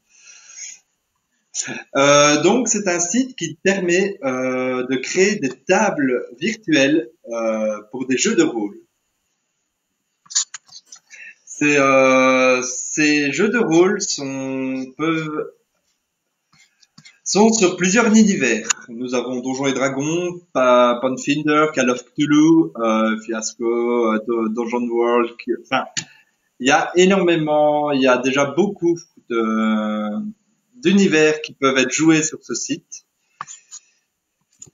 Donc c'est un site qui permet de créer des tables virtuelles pour des jeux de rôle. Ces jeux de rôle sont sur plusieurs univers. Nous avons Donjons et Dragons, Pathfinder, Call of Cthulhu, Fiasco, Dungeon World. Enfin, il y a déjà beaucoup d'univers qui peuvent être joués sur ce site.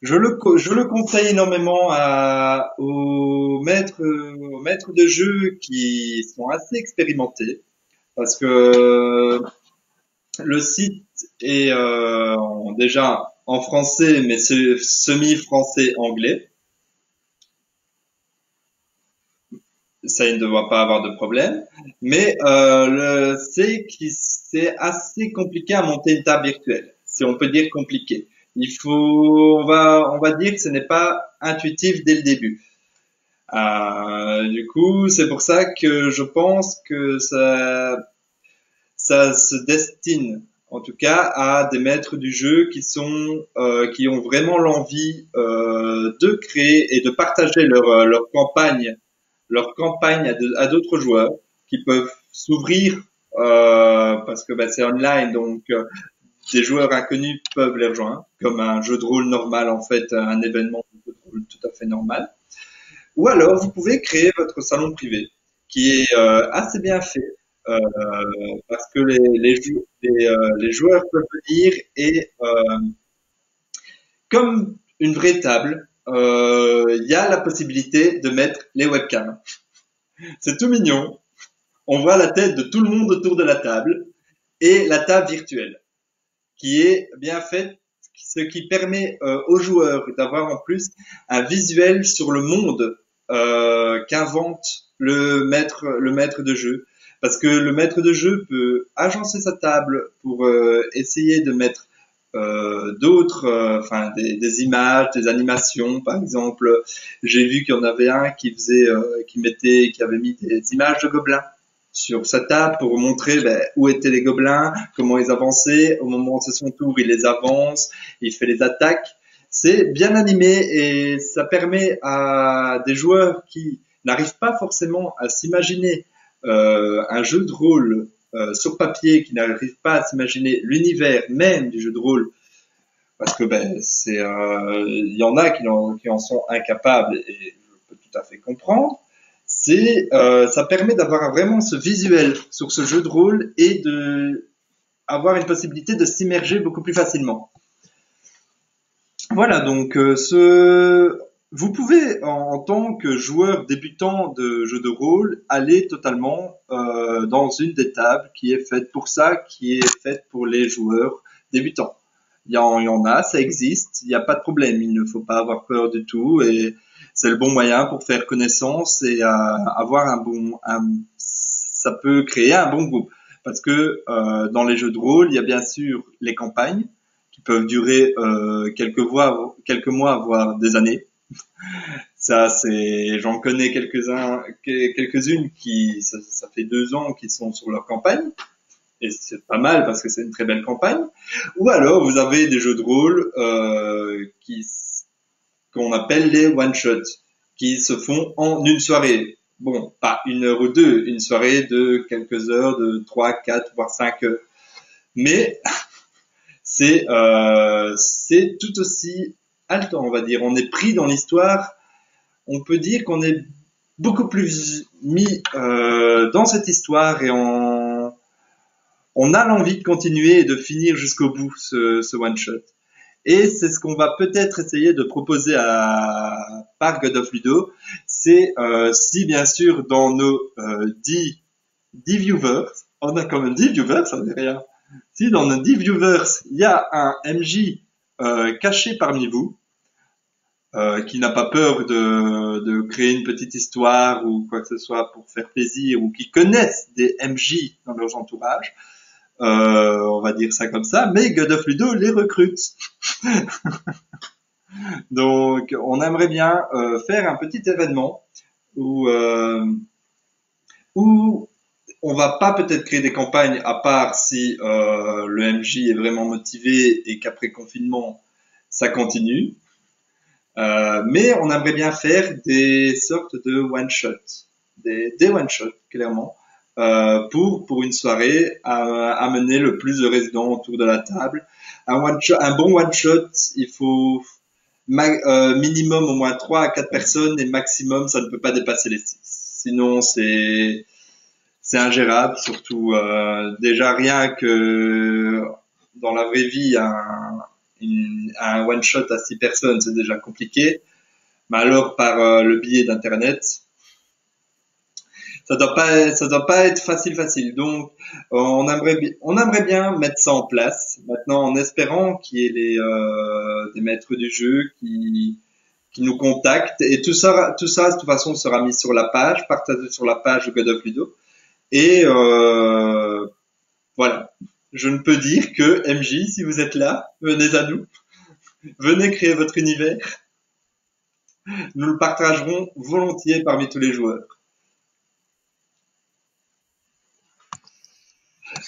Je le conseille énormément aux maîtres de jeu qui sont assez expérimentés, parce que le site est déjà en français, mais c'est semi-français anglais. Ça, il ne doit pas avoir de problème. Mais c'est assez compliqué à monter une table virtuelle, si on peut dire compliqué. On va dire que ce n'est pas intuitif dès le début. Du coup, c'est pour ça que je pense que ça se destine, en tout cas, à des maîtres du jeu qui ont vraiment l'envie de créer et de partager leur campagne à d'autres joueurs qui peuvent s'ouvrir parce que c'est online, donc des joueurs inconnus peuvent les rejoindre comme un jeu de rôle normal, en fait, un événement de jeu de rôle tout à fait normal. Ou alors vous pouvez créer votre salon privé qui est assez bien fait. euh, parce que les joueurs peuvent venir et comme une vraie table, il y a la possibilité de mettre les webcams. C'est tout mignon. On voit la tête de tout le monde autour de la table et la table virtuelle qui est bien faite, ce qui permet aux joueurs d'avoir en plus un visuel sur le monde qu'invente le maître de jeu. Parce que le maître de jeu peut agencer sa table pour essayer de mettre d'autres, enfin des images, des animations, par exemple. J'ai vu qu'il y en avait un qui faisait, qui avait mis des images de gobelins sur sa table pour montrer où étaient les gobelins, comment ils avançaient. Au moment où c'est son tour, il les avance, il fait les attaques. C'est bien animé et ça permet à des joueurs qui n'arrivent pas forcément à s'imaginer un jeu de rôle sur papier, qui n'arrivent pas à s'imaginer l'univers même du jeu de rôle, parce que il y en a qui en sont incapables et je peux tout à fait comprendre. Ça permet d'avoir vraiment ce visuel sur ce jeu de rôle et de avoir une possibilité de s'immerger beaucoup plus facilement. Voilà, donc vous pouvez en tant que joueur débutant de jeu de rôle aller totalement dans une des tables qui est faite pour ça, qui est faite pour les joueurs débutants. Il y en a, ça existe, il n'y a pas de problème, il ne faut pas avoir peur du tout et c'est le bon moyen pour faire connaissance et avoir ça peut créer un bon groupe. Parce que dans les jeux de rôle, il y a bien sûr les campagnes qui peuvent durer quelques mois, voire des années. Ça, j'en connais quelques-unes ça fait 2 ans qu'ils sont sur leur campagne. Et c'est pas mal parce que c'est une très belle campagne. Ou alors, vous avez des jeux de rôle qu'on appelle les one-shots, qui se font en une soirée. Bon, pas 1 heure ou 2, une soirée de quelques heures, de 3, 4, voire 5 heures. Mais c'est tout aussi haletant, on va dire. On est pris dans l'histoire. On peut dire qu'on est beaucoup plus mis dans cette histoire et on a l'envie de continuer et de finir jusqu'au bout ce one-shot. Et c'est ce qu'on va peut-être essayer de proposer par God of Ludo. C'est si bien sûr dans nos 10 viewers, on a quand même 10 viewers, ça ne dit rien. Si dans nos 10 viewers, il y a un MJ caché parmi vous, qui n'a pas peur de créer une petite histoire ou quoi que ce soit pour faire plaisir, ou qui connaissent des MJ dans leur entourage, on va dire ça comme ça, mais God of Ludo les recrute. Donc, on aimerait bien faire un petit événement où on va pas peut-être créer des campagnes, à part si le MJ est vraiment motivé et qu'après confinement ça continue. Mais on aimerait bien faire des sortes de one-shot, des one-shot clairement, pour une soirée, amener le plus de résidents autour de la table. Un bon one-shot, il faut minimum au moins 3 à 4 personnes et maximum, ça ne peut pas dépasser les 6. Sinon, c'est ingérable, surtout déjà rien que dans la vraie vie, un one-shot à 6 personnes, c'est déjà compliqué. Mais alors, par le biais d'Internet, ça doit pas être facile. Donc, on aimerait bien mettre ça en place. Maintenant, en espérant qu'il y ait des maîtres du jeu qui nous contactent. Et tout ça, de toute façon, sera mis sur la page, partagé sur la page God of Ludo. Et voilà. Je ne peux dire que MJ, si vous êtes là, venez à nous. Venez créer votre univers. Nous le partagerons volontiers parmi tous les joueurs.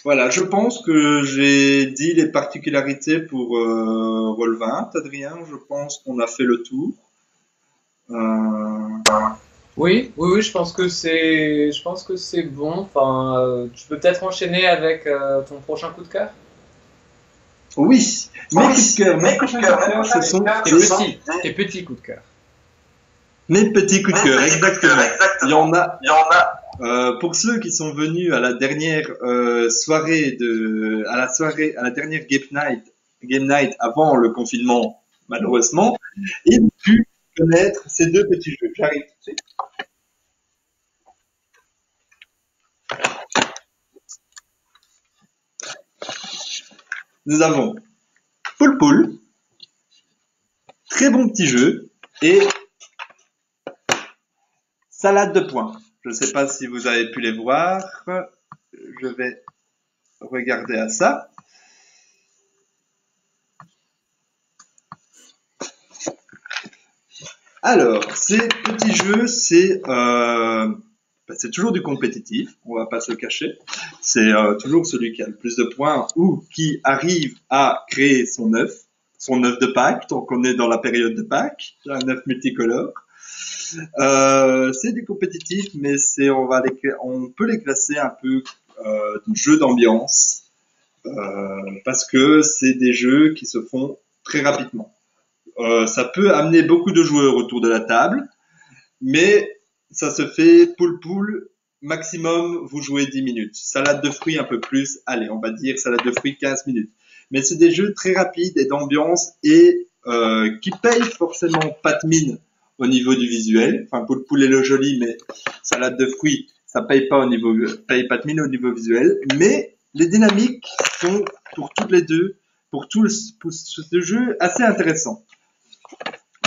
Voilà, je pense que j'ai dit les particularités pour Roll20. Adrien, je pense qu'on a fait le tour. Oui, je pense que c'est bon. Enfin, tu peux peut-être enchaîner avec ton prochain coup de cœur. Oui, mes coups de cœur, ce sont tes petits coups de cœur. Mes petits coups de cœur, exactement. Il y en a Pour ceux qui sont venus à la dernière à la dernière game night avant le confinement, malheureusement, ils ont pu connaître ces deux petits jeux. J'arrive tout de suite. Nous avons Poule Poule, très bon petit jeu, et Salade de points. Je ne sais pas si vous avez pu les voir. Je vais regarder à ça. Alors, ces petits jeux, c'est toujours du compétitif, on va pas se le cacher. C'est toujours celui qui a le plus de points ou qui arrive à créer son œuf de Pâques, tant qu'on est dans la période de Pâques, un œuf multicolore. C'est du compétitif, mais on peut les classer un peu de jeux d'ambiance, parce que c'est des jeux qui se font très rapidement. Ça peut amener beaucoup de joueurs autour de la table, mais ça se fait poule-poule, maximum vous jouez 10 minutes. Salade de fruits un peu plus, allez, on va dire salade de fruits 15 minutes. Mais c'est des jeux très rapides et d'ambiance et qui payent forcément pas de mine au niveau du visuel. Enfin, poule-poule est le joli, mais salade de fruits, ça paye pas pas de mine au niveau visuel. Mais les dynamiques sont pour toutes les deux, pour ce jeu assez intéressant.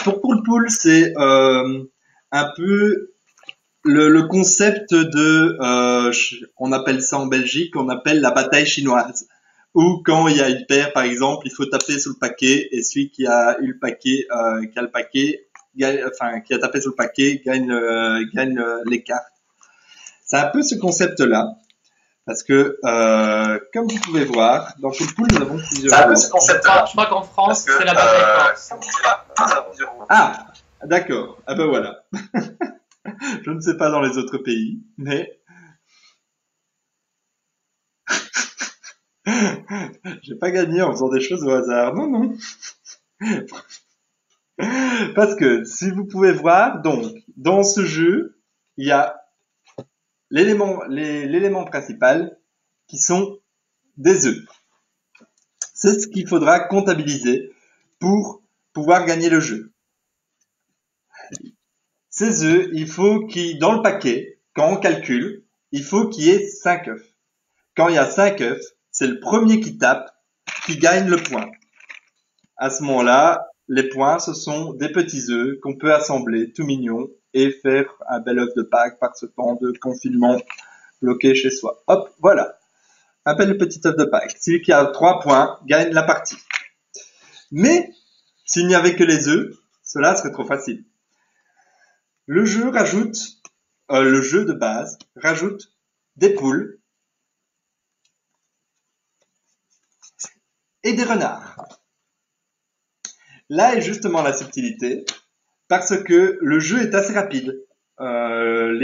Pour poule-poule, c'est un peu le concept de, on appelle ça en Belgique, on appelle la bataille chinoise. Ou quand il y a une paire, par exemple, il faut taper sur le paquet et celui qui a eu le paquet, qui a le paquet, qui a tapé sur le paquet, gagne les cartes. C'est un peu ce concept-là. Parce que, comme vous pouvez voir, dans poule-poule, nous avons plusieurs. C'est un peu ce concept-là. Je crois qu'en France, c'est la bataille force. Ah, d'accord. Ah ben voilà. Je ne sais pas dans les autres pays, mais j'ai pas gagné en faisant des choses au hasard. Non, non. Parce que si vous pouvez voir, donc dans ce jeu, il y a l'élément principal qui sont des œufs. C'est ce qu'il faudra comptabiliser pour pouvoir gagner le jeu. Ces œufs, il faut dans le paquet, quand on calcule, il faut qu'il y ait 5 œufs. Quand il y a 5 œufs, c'est le premier qui tape qui gagne le point. À ce moment-là, les points, ce sont des petits œufs qu'on peut assembler tout mignons et faire un bel œuf de Pâques par ce temps de confinement bloqué chez soi. Hop, voilà. Un bel petit œuf de Pâques. Celui qui a 3 points gagne la partie. Mais, s'il n'y avait que les œufs, cela serait trop facile. Le jeu de base rajoute des poules et des renards. Là est justement la subtilité, parce que le jeu est assez rapide. Le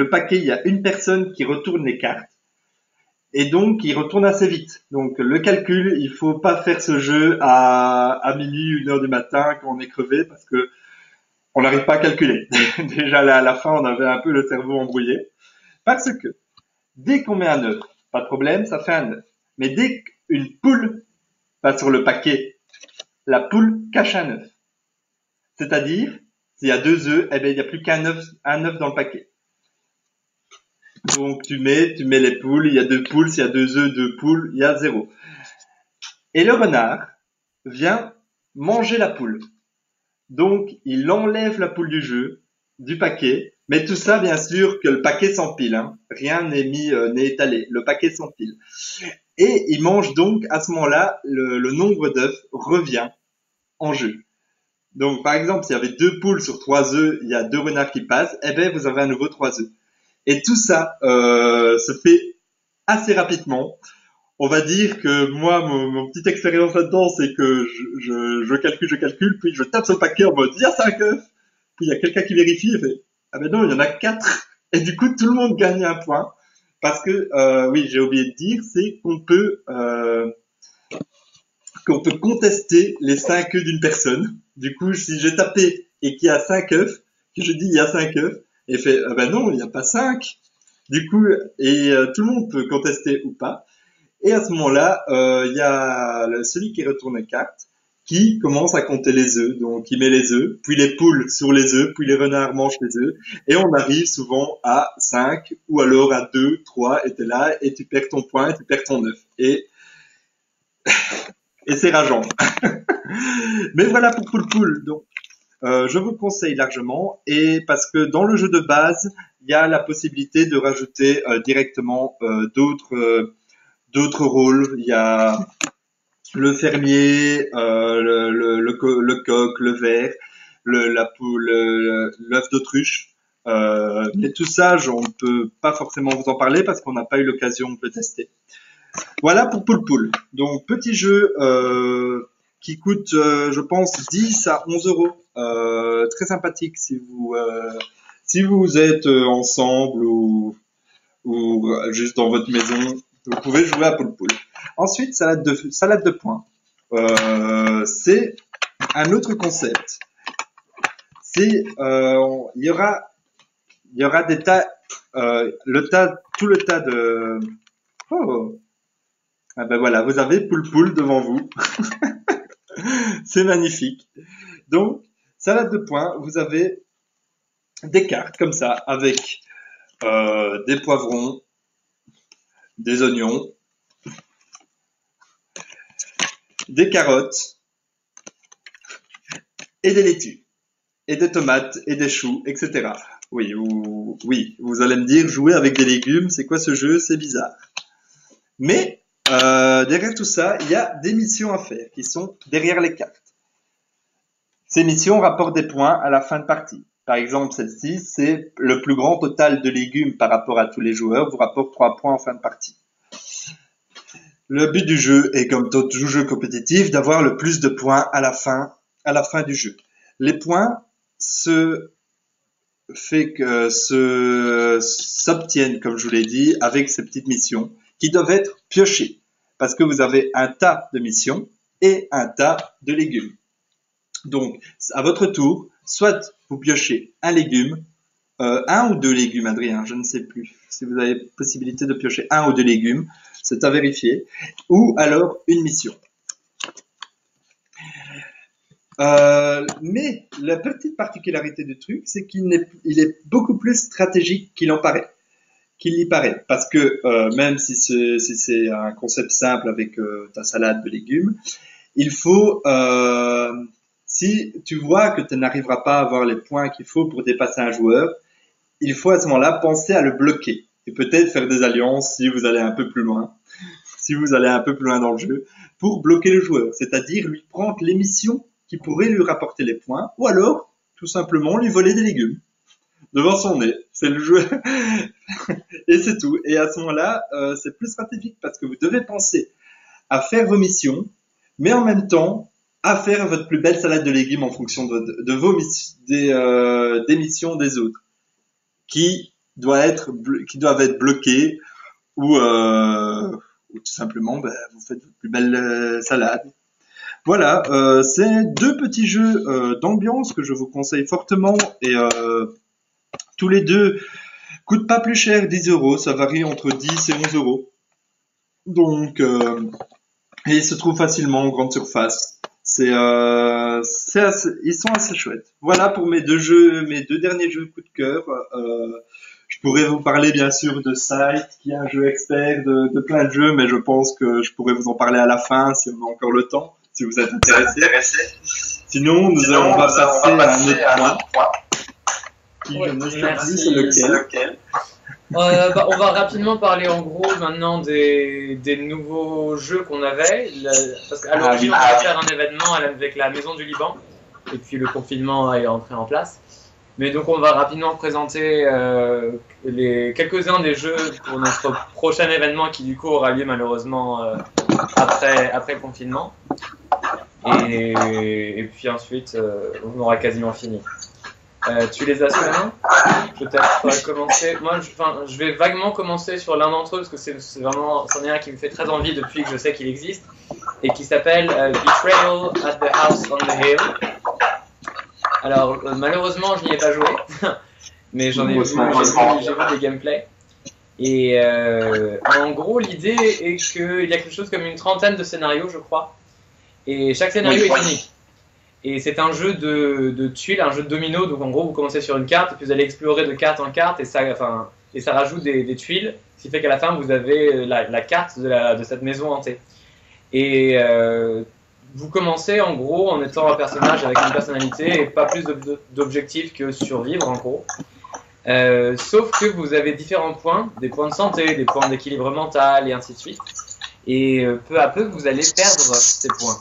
paquet, il y a une personne qui retourne les cartes, et donc il retourne assez vite. Donc le calcul, il faut pas faire ce jeu à minuit, 1h du matin quand on est crevé, parce que on n'arrive pas à calculer. Déjà à la fin, on avait un peu le cerveau embrouillé, parce que dès qu'on met un œuf, pas de problème, ça fait un œuf. Mais dès qu'une poule va sur le paquet, la poule cache un œuf. C'est-à-dire, s'il y a 2 œufs, eh bien, il n'y a plus un œuf dans le paquet. Donc, tu mets les poules, il y a 2 poules, s'il y a 2 œufs, 2 poules, il y a 0. Et le renard vient manger la poule. Donc, il enlève la poule du paquet, mais tout ça, bien sûr, que le paquet s'empile, hein. Rien n'est étalé. Le paquet s'empile. Et il mange donc, à ce moment-là, le nombre d'œufs revient en jeu. Donc, par exemple, s'il y avait 2 poules sur 3 œufs, il y a 2 renards qui passent, eh ben, vous avez à nouveau 3 œufs. Et tout ça, se fait assez rapidement. On va dire que moi, mon petite expérience là-dedans, c'est que je calcule, puis je tape sur le paquet en mode, il y a 5 œufs. Puis il y a quelqu'un qui vérifie et fait, ah ben non, il y en a 4. Et du coup, tout le monde gagne un point. Parce que, oui, j'ai oublié de dire, c'est qu'on peut contester les 5 œufs d'une personne. Du coup, si j'ai tapé et qu'il y a 5 œufs, que je dis il y a 5 œufs, Et il fait, ah ben non, il n'y a pas 5. Du coup, tout le monde peut contester ou pas. Et à ce moment-là, il y a celui qui retourne les cartes qui commence à compter les œufs. Donc, il met les œufs, puis les poules sur les œufs, puis les renards mangent les œufs. Et on arrive souvent à 5 ou alors à 2, 3, et t'es là, et tu perds ton point, et tu perds ton œuf. Et c'est rageant. Mais voilà pour Poule Poule. Donc, je vous conseille largement. Et parce que dans le jeu de base, il y a la possibilité de rajouter directement d'autres rôles. Il y a le fermier, le coq, le ver, la poule, l'œuf d'autruche. Mais tout ça, on ne peut pas forcément vous en parler parce qu'on n'a pas eu l'occasion de le tester. Voilà pour Poule Poule. Donc, petit jeu qui coûte, je pense, 10 à 11 euros. Très sympathique si vous êtes ensemble ou juste dans votre maison. Vous pouvez jouer à Poule Poule. Ensuite, salade de poing. C'est un autre concept. Il y aura des tas, tout le tas de. Oh. Ah ben voilà, vous avez Poule Poule devant vous. C'est magnifique. Donc, salade de poing, vous avez des cartes comme ça avec des poivrons, des oignons, des carottes et des laitues et des tomates et des choux, etc. Oui, vous allez me dire, jouer avec des légumes, c'est quoi ce jeu? C'est bizarre. Mais derrière tout ça, il y a des missions à faire qui sont derrière les cartes. Ces missions rapportent des points à la fin de partie. Par exemple, celle-ci, c'est le plus grand total de légumes par rapport à tous les joueurs, vous rapporte 3 points en fin de partie. Le but du jeu est, comme tout jeu compétitif, d'avoir le plus de points à la fin du jeu. Les points s'obtiennent, comme je vous l'ai dit, avec ces petites missions qui doivent être piochées. Parce que vous avez un tas de missions et un tas de légumes. Donc, à votre tour, soit vous piochez un légume, 1 ou 2 légumes, Adrien, je ne sais plus. Si vous avez possibilité de piocher 1 ou 2 légumes, c'est à vérifier. Ou alors une mission. Mais la petite particularité du truc, c'est qu'il est beaucoup plus stratégique qu'il y paraît. Parce que même si c'est un concept simple avec ta salade de légumes, il faut, si tu vois que tu n'arriveras pas à avoir les points qu'il faut pour dépasser un joueur, il faut à ce moment-là penser à le bloquer et peut-être faire des alliances si vous allez un peu plus loin, dans le jeu, pour bloquer le joueur, c'est-à-dire lui prendre les missions qui pourraient lui rapporter les points, ou alors tout simplement lui voler des légumes devant son nez. C'est le jeu et c'est tout. Et à ce moment-là, c'est plus stratégique parce que vous devez penser à faire vos missions, mais en même temps à faire votre plus belle salade de légumes en fonction des missions des autres, qui doivent être bloquées ou tout simplement vous faites votre plus belle salade. Voilà, c'est 2 petits jeux d'ambiance que je vous conseille fortement et tous les 2 coûtent pas plus cher, 10 euros, ça varie entre 10 et 11 euros. Donc, et ils se trouvent facilement en grande surface. Ils sont assez chouettes. Voilà pour mes 2 derniers jeux coup de cœur. Je pourrais vous parler bien sûr de Sight, qui est un jeu expert de plein de jeux, mais je pense que je pourrais vous en parler à la fin si on a encore le temps, si vous êtes intéressé. Sinon, on va passer à un autre point. Qui je ne sais plus c'est lequel. On va rapidement parler en gros maintenant des nouveaux jeux qu'on avait. Parce qu'à l'origine, on devait faire un événement avec la Maison du Liban. Et puis le confinement est entré en place. Mais donc on va rapidement présenter quelques-uns des jeux pour notre prochain événement qui du coup aura lieu malheureusement après le confinement. Et puis ensuite on aura quasiment fini. Tu les as sous la main? Peut-être commencer. Moi, je vais vaguement commencer sur l'un d'entre eux parce que c'en est un qui me fait très envie depuis que je sais qu'il existe et qui s'appelle Betrayal at the House on the Hill. Alors, malheureusement, je n'y ai pas joué, mais j'en ai vu, j'ai vu des gameplays. Et en gros, l'idée est qu'il y a quelque chose comme une trentaine de scénarios, je crois. Et chaque scénario est unique. Et c'est un jeu de tuiles, un jeu de domino. Donc en gros, vous commencez sur une carte, et puis vous allez explorer de carte en carte, et ça rajoute des tuiles, ce qui fait qu'à la fin, vous avez la carte de cette maison hantée. Et vous commencez en gros en étant un personnage avec une personnalité et pas plus d'objectifs que survivre en gros. Sauf que vous avez différents points, des points de santé, des points d'équilibre mental et ainsi de suite. Et peu à peu, vous allez perdre ces points.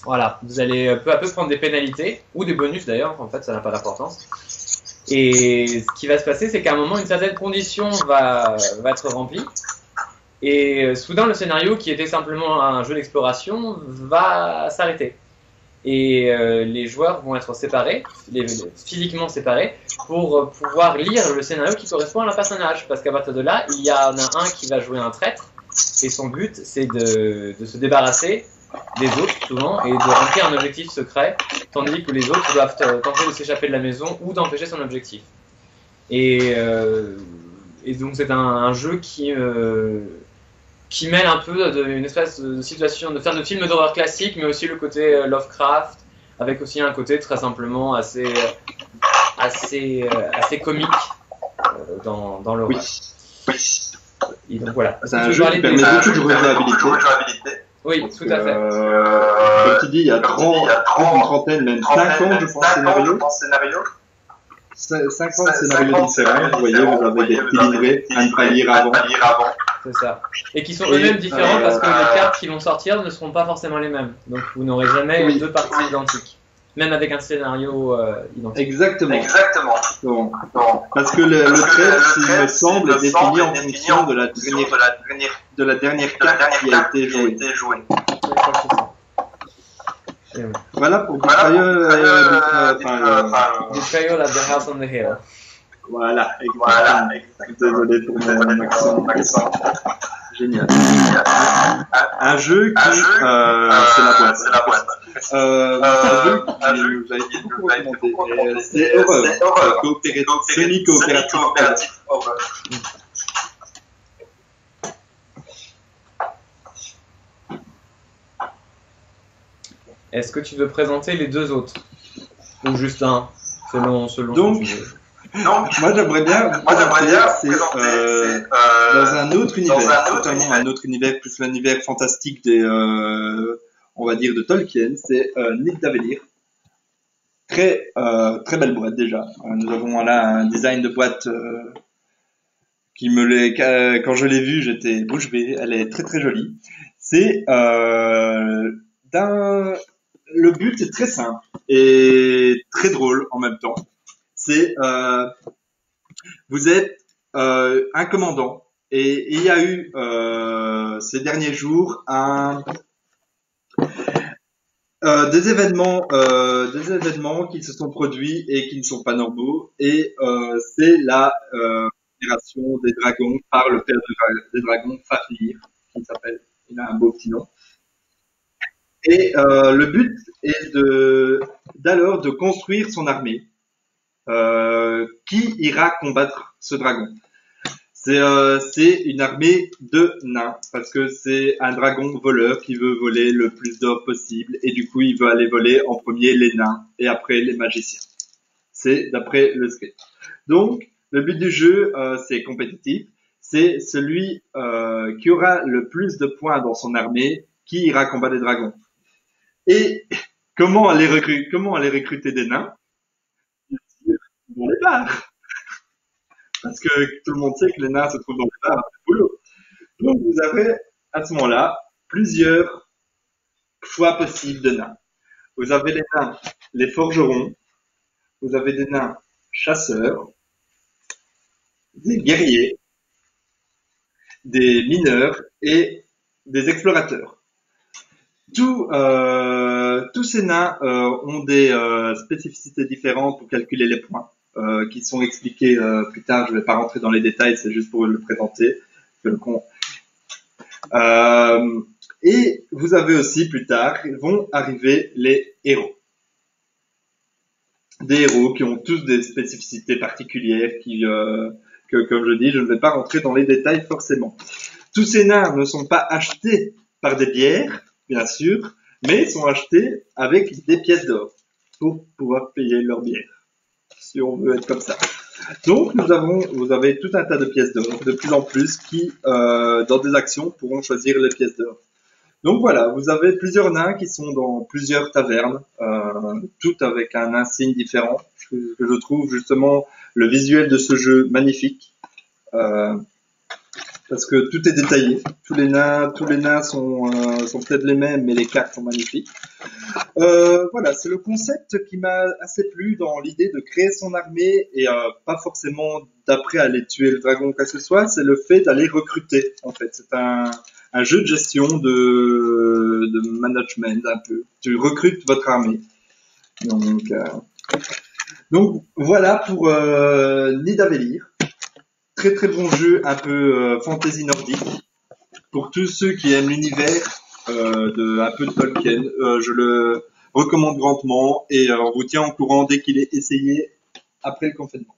Voilà, vous allez peu à peu prendre des pénalités, ou des bonus d'ailleurs, en fait ça n'a pas d'importance. Et ce qui va se passer, c'est qu'à un moment, une certaine condition va être remplie. Et soudain, le scénario, qui était simplement un jeu d'exploration, va s'arrêter. Et les joueurs vont être séparés, physiquement séparés, pour pouvoir lire le scénario qui correspond à leur personnage. Parce qu'à partir de là, il y en a un qui va jouer un traître, et son but, c'est de se débarrasser des autres, souvent, et de remplir un objectif secret, tandis que les autres doivent tenter de s'échapper de la maison ou d'empêcher son objectif. Et donc c'est un jeu qui mêle un peu une espèce de situation de film d'horreur classique, mais aussi le côté Lovecraft, avec aussi un côté très simplement assez comique dans l'horreur. Oui. Et donc voilà. C'est un jeu qui permet beaucoup de rejouabilité. Oui, tout à fait. Comme tu dis, il y a plus d'une trentaine, même 50, je pense, scénarios. 50 scénarios différents, vous voyez, vous avez des petits livrets à ne pas lire avant. C'est ça. Et qui sont eux-mêmes différents parce que les cartes qui vont sortir ne seront pas forcément les mêmes. Donc vous n'aurez jamais deux parties identiques. Même avec un scénario identique. Exactement. Bon. Parce que le traître, il me semble, est défini en fonction de la dernière carte qui a été jouée. Voilà pour Betrayal at the House on the Hill. Voilà, exactement. Désolé pour mon accent. Génial. Un jeu qui, c'est la boîte. Un jeu qui nous a été beaucoup recommandé. C'est Horror. Semi-coopératif Horror. Est-ce que tu veux présenter les deux autres? Ou juste un, selon donc, ce que tu veux. Donc, moi j'aimerais bien présenter, dans un autre univers, totalement un autre univers, plus l'univers fantastique on va dire de Tolkien, c'est Nick d'Avenir. Très belle boîte déjà. Nous avons là un design de boîte qui quand je l'ai vue, j'étais bouche bée. Elle est très très jolie. C'est le but est très simple et très drôle en même temps. C'est vous êtes un commandant et il y a eu ces derniers jours des événements qui se sont produits et qui ne sont pas normaux et c'est la libération des dragons par le père des dragons, Fafnir, qui s'appelle, il a un beau petit nom. Et le but est d'alors de construire son armée. Qui ira combattre ce dragon? C'est une armée de nains parce que c'est un dragon voleur qui veut voler le plus d'or possible et du coup il veut aller voler en premier les nains et après les magiciens. C'est d'après le script. Donc le but du jeu c'est compétitif. C'est celui qui aura le plus de points dans son armée qui ira combattre les dragons. Et comment aller recruter des nains? Dans les bars. Parce que tout le monde sait que les nains se trouvent dans les bars après le boulot. Donc vous avez à ce moment-là plusieurs choix possibles de nains. Vous avez les nains, les forgerons, vous avez des nains chasseurs, des guerriers, des mineurs et des explorateurs. Tous ces nains ont des spécificités différentes pour calculer les points. Qui sont expliqués plus tard. Je ne vais pas rentrer dans les détails, c'est juste pour le présenter. Et vous avez aussi plus tard vont arriver les héros. des héros qui ont tous des spécificités particulières que, comme je dis, je ne vais pas rentrer dans les détails forcément. Tous ces nains ne sont pas achetés par des bières, bien sûr, mais sont achetés avec des pièces d'or pour pouvoir payer leur bière, si on veut être comme ça. Donc, vous avez tout un tas de pièces d'or, de plus en plus, qui, dans des actions, pourront choisir les pièces d'or. Donc voilà, vous avez plusieurs nains qui sont dans plusieurs tavernes, toutes avec un insigne différent. Que je trouve justement le visuel de ce jeu magnifique, parce que tout est détaillé. Tous les nains sont peut-être les mêmes, mais les cartes sont magnifiques. Voilà, c'est le concept qui m'a assez plu dans l'idée de créer son armée et pas forcément d'après aller tuer le dragon ou quoi que ce soit. C'est le fait d'aller recruter. En fait, c'est un jeu de gestion de management un peu. Tu recrutes votre armée. Donc voilà pour Nidavellir. Très très bon jeu, un peu fantasy nordique. Pour tous ceux qui aiment l'univers un peu de Tolkien, je le recommande grandement et on vous tient au courant dès qu'il est essayé après le confinement.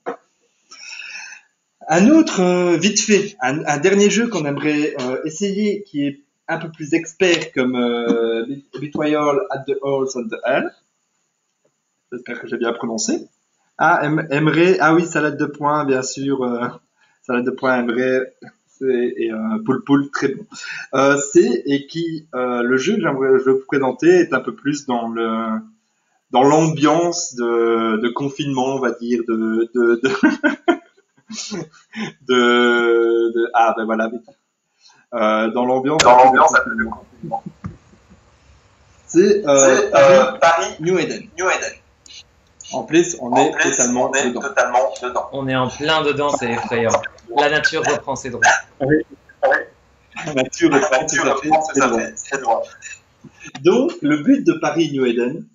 Un autre, vite fait, un dernier jeu qu'on aimerait essayer, qui est un peu plus expert comme Betrayal at the Halls of the Hell. J'espère que j'ai bien prononcé. Ah oui, salade de poing, bien sûr. Salade de poing, Emre, et Poul, très bon. Le jeu que je vais vous présenter est un peu plus dans l'ambiance de confinement, on va dire, dans l'ambiance un peu de confinement. C'est Paris New Eden. En plus, on est totalement dedans. On est en plein dedans, c'est effrayant. La nature reprend ses droits. Oui. La nature reprend tout à fait ses droits. Donc, le but de Paris New Eden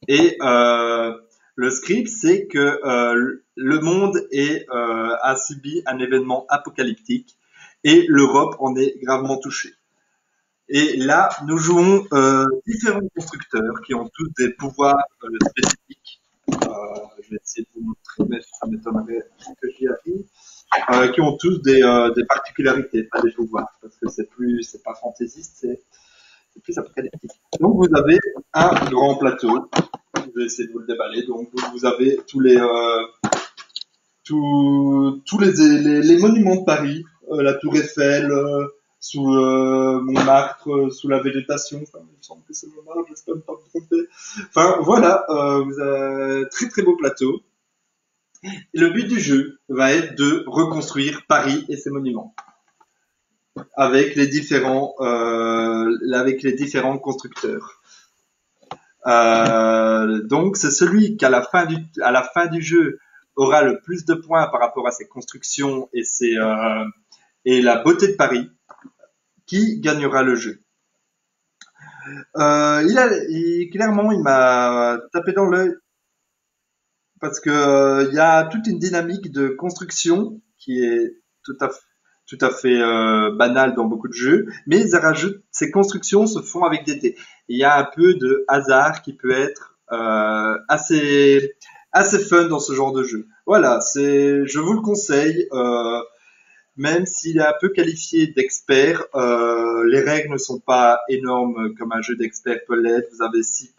et le script, c'est que le monde a subi un événement apocalyptique et l'Europe en est gravement touchée. Et là, nous jouons différents constructeurs qui ont tous des pouvoirs spécifiques. Je vais essayer de vous montrer, mais ça m'étonnerait que j'y arrive. Qui ont tous des particularités, pas des pouvoirs, parce que c'est pas fantaisiste, c'est plus apocalyptique. Donc vous avez un grand plateau. Je vais essayer de vous le déballer. Donc vous avez tous les monuments de Paris, la Tour Eiffel, sous Montmartre, sous la végétation. Enfin, il me semble que c'est Montmartre, j'espère ne pas me tromper. Enfin voilà, vous avez un très très beau plateau. Et le but du jeu va être de reconstruire Paris et ses monuments avec les différents constructeurs. Donc c'est celui qui à la fin du jeu aura le plus de points par rapport à ses constructions et la beauté de Paris qui gagnera le jeu. Clairement, il m'a tapé dans l'œil parce que il y a toute une dynamique de construction qui est tout à fait banale dans beaucoup de jeux, mais ils rajoutent, ces constructions se font avec des dés. Il y a un peu de hasard qui peut être assez fun dans ce genre de jeu. Voilà, je vous le conseille. Même s'il est un peu qualifié d'expert, les règles ne sont pas énormes comme un jeu d'expert peut l'être. Vous avez 8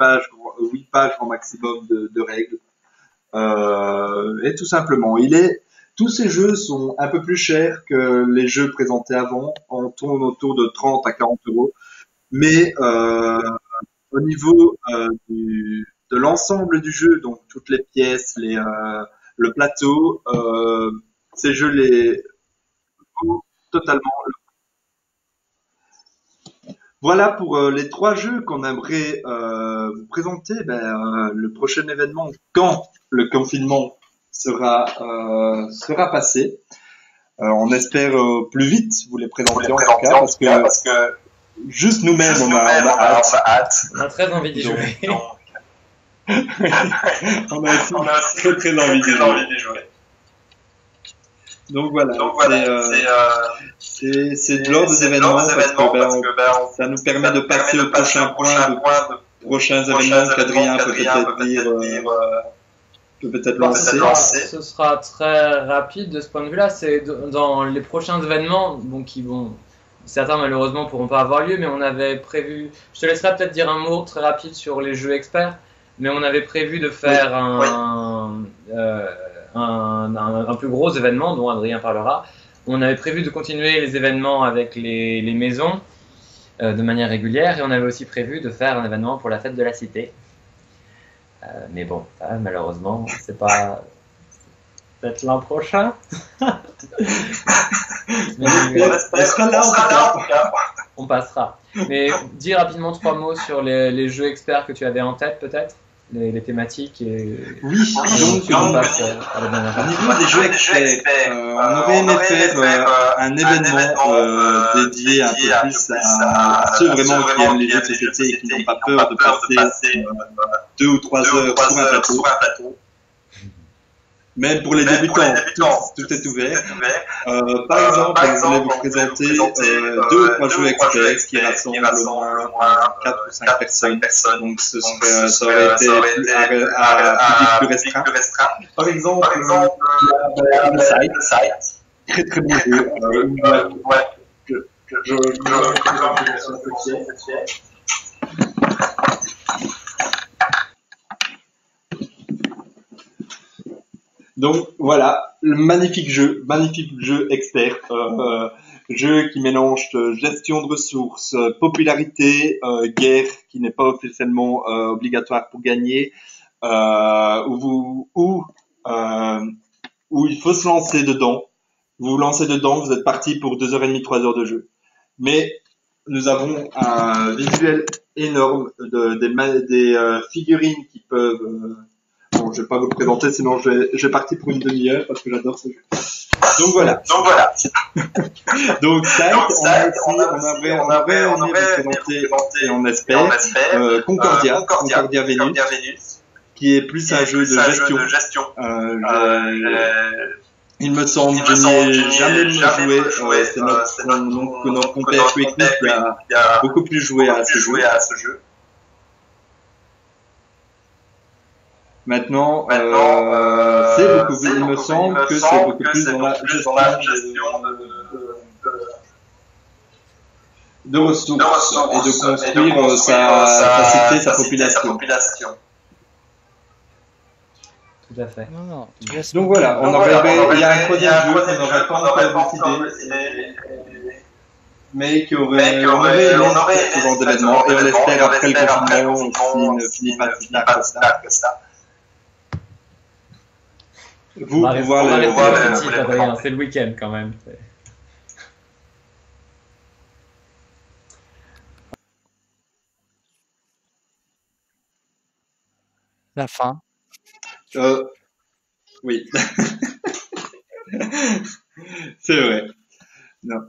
pages en maximum de règles. Et tout simplement, tous ces jeux sont un peu plus chers que les jeux présentés avant. On tourne autour de 30 à 40 euros. Mais au niveau de l'ensemble du jeu, donc toutes les pièces, le plateau, ces jeux totalement. Voilà pour les 3 jeux qu'on aimerait vous présenter. Le prochain événement, quand le confinement sera passé, on espère plus vite vous les présenter en tout cas parce que juste nous-mêmes on a hâte. On a très envie d'y jouer. On a aussi très très envie d'y jouer. Donc voilà, c'est de l'ordre des événements parce que ça nous permet de passer au prochain point, de prochains événements qu'Adrien peut peut-être dire. peut peut-être Bon, lancer. ce sera très rapide de ce point de vue-là. C'est dans les prochains événements, bon, certains malheureusement pourront pas avoir lieu, mais on avait prévu. Je te laisserai peut-être dire un mot très rapide sur les jeux experts, mais on avait prévu de faire un plus gros événement dont Adrien parlera. On avait prévu de continuer les événements avec les maisons de manière régulière, et on avait aussi prévu de faire un événement pour la fête de la cité. Mais bon, malheureusement, c'est pas peut-être l'an prochain. On sera là en tout cas. On passera. Mais dis rapidement 3 mots sur les jeux experts que tu avais en tête, peut-être, les thématiques. Oui, donc on passe à la dernière au partie. niveau des jeux experts, on aurait aimé faire un événement dédié un peu plus à ceux vraiment qui aiment les jeux de société et qui n'ont pas peur de passer 2 ou 3 heures sur un plateau. Même pour les débutants, tout est ouvert. Par exemple, je voulais vous présenter 2 ou 3 jeux experts qui rassemblent au moins 4 ou 5 personnes. Donc ça aurait été à public plus restreint. Par exemple, le site, très très bon jeu. Je Donc voilà, le magnifique jeu expert, jeu qui mélange gestion de ressources, popularité, guerre qui n'est pas officiellement obligatoire pour gagner, où il faut se lancer dedans. Vous vous lancez dedans, vous êtes parti pour 2h30, 3 heures de jeu. Mais nous avons un visuel énorme des figurines qui peuvent bon, je vais pas vous le présenter, sinon je vais partir pour une demi-heure parce que j'adore ce jeu. Donc voilà. Donc Site, on avait aimé vous présenter et on espère Concordia Venus, qui est plus un jeu de gestion. Il me semble, je n'y ai jamais joué. C'est notre compère Quick qui a beaucoup plus joué à ce jeu. Maintenant, il me semble que c'est beaucoup plus dans la gestion de ressources et de construire sa cité, sa population. Tout à fait. Non. Donc voilà, il y a un troisième jeu qu'on n'aurait pas encore décidé, mais on aurait aimé ce genre d'événement, et on espère après le confinement s'il ne finit pas si tard que ça. On va rester petit, Adrien, c'est le week-end quand même. La fin. Oui. C'est vrai. Non.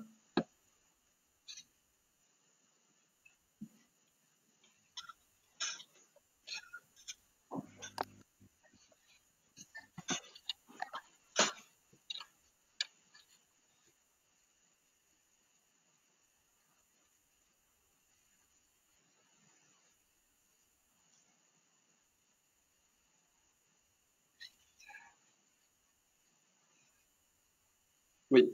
Oui.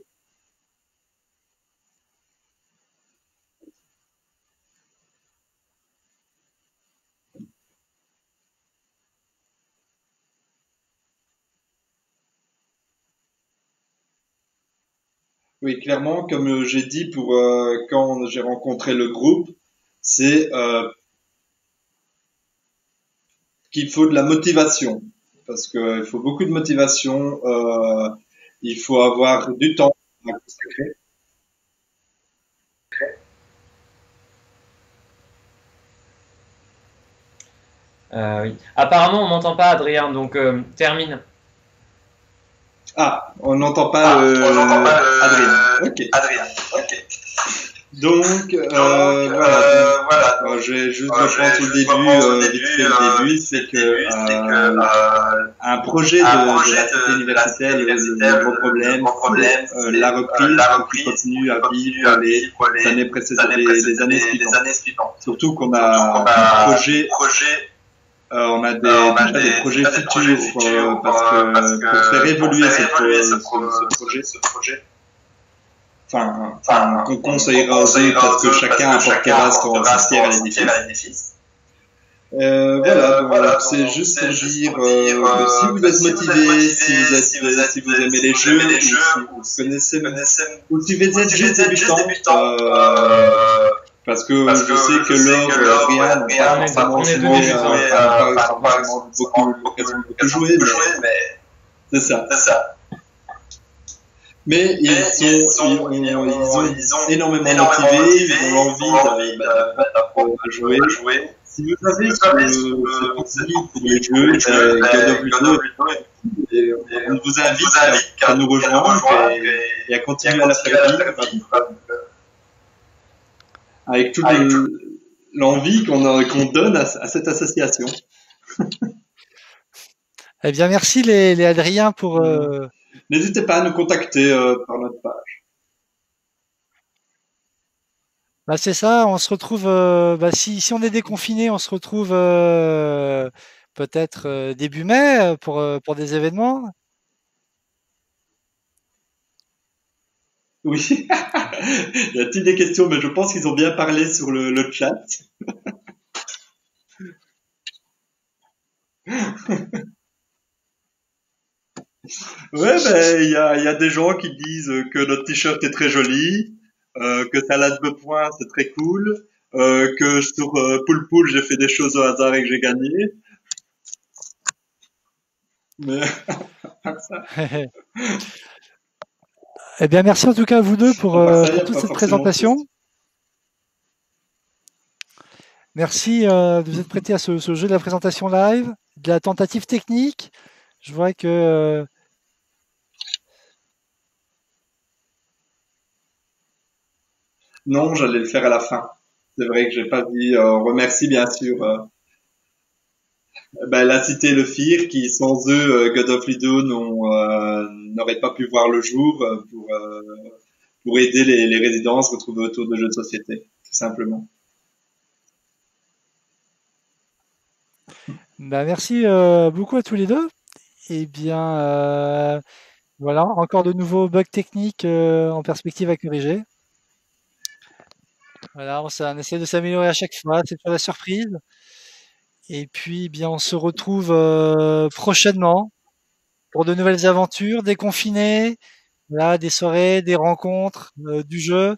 Oui, clairement, comme j'ai dit pour quand j'ai rencontré le groupe, c'est qu'il faut de la motivation, parce que il faut beaucoup de motivation, il faut avoir du temps à consacrer. Oui. Apparemment, on m'entend pas, Adrien, donc termine. Ah, on n'entend pas Adrien. Ok. Donc, voilà. Je vais juste reprendre tout le début, vite fait le début, c'est que un projet de la cité universitaire, le gros problème, c'est la reprise qui continue à vivre les années précédentes, les années suivantes. Surtout qu'on a un projet On a déjà des projets futurs parce que pour faire évoluer ce projet, qu'on conseillera aux autres parce que chacun apportera son pierre à l'édifice. Voilà, c'est juste pour dire que si vous êtes motivé, si vous aimez les jeux, ou si vous connaissez, ou si vous êtes juste débutant, parce que je sais que Laure, Rien n'ont pas forcément beaucoup l'occasion de beaucoup jouer, mais c'est ça. Mais ils sont énormément motivés, ils ont l'envie d'apprendre à jouer. Si vous avez cette envie pour les jeux, God of Ludo, on vous invite à nous rejoindre et à continuer à la faire vivre avec toute l'envie qu'on donne à cette association. Eh bien, merci les Adrien pour... N'hésitez pas à nous contacter par notre page. Bah c'est ça, on se retrouve si on est déconfiné, on se retrouve peut-être début mai pour des événements. Oui, il y a-t-il des questions, mais je pense qu'ils ont bien parlé sur le chat. Ouais, ben il y a des gens qui disent que notre t-shirt est très joli, que Salade de poing c'est très cool, que sur Poul Poul j'ai fait des choses au hasard et que j'ai gagné. Mais ça. Eh bien, merci en tout cas à vous deux pour toute cette présentation. Merci de vous être prêté à ce jeu de la présentation live, de la tentative technique. Je vois que... Non, j'allais le faire à la fin. C'est vrai que j'ai pas dit. On remercie bien sûr la cité Le Fir qui sans eux God of Ludo n'aurait pas pu voir le jour pour aider les résidents à se retrouver autour de jeux de société, tout simplement. Merci beaucoup à tous les deux. Eh bien, voilà, encore de nouveaux bugs techniques en perspective à corriger. Voilà, on essaie de s'améliorer à chaque fois, c'est toujours la surprise. Et puis, eh bien, on se retrouve prochainement pour de nouvelles aventures, déconfinées, là, des soirées, des rencontres, du jeu.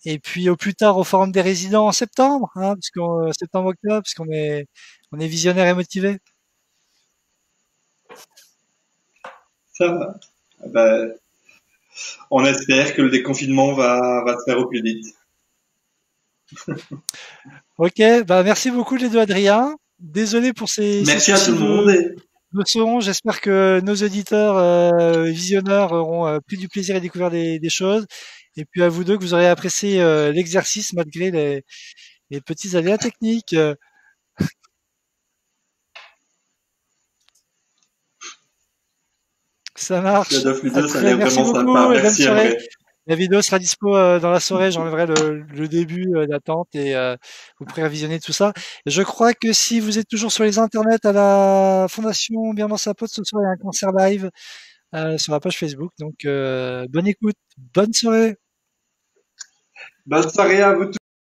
Et puis au plus tard au Forum des résidents en septembre, hein, septembre-octobre, puisqu'on est visionnaire et motivé. Ça va. Ben, on espère que le déconfinement va se faire au plus vite. Ok, merci beaucoup les deux Adrien. Désolé pour ces merci à tout le monde. De son. J'espère que nos auditeurs visionneurs auront pris du plaisir et découvert des choses. Et puis à vous deux que vous aurez apprécié l'exercice malgré les petits aléas techniques. Ça marche. Merci beaucoup. Merci soirée. La vidéo sera dispo dans la soirée. J'enlèverai le début d'attente et vous pourrez visionner tout ça. Et je crois que si vous êtes toujours sur les internets à la Fondation Bien dans sa peau, ce soir il y a un concert live sur la page Facebook. Donc bonne écoute, bonne soirée. Bonne soirée à vous tous.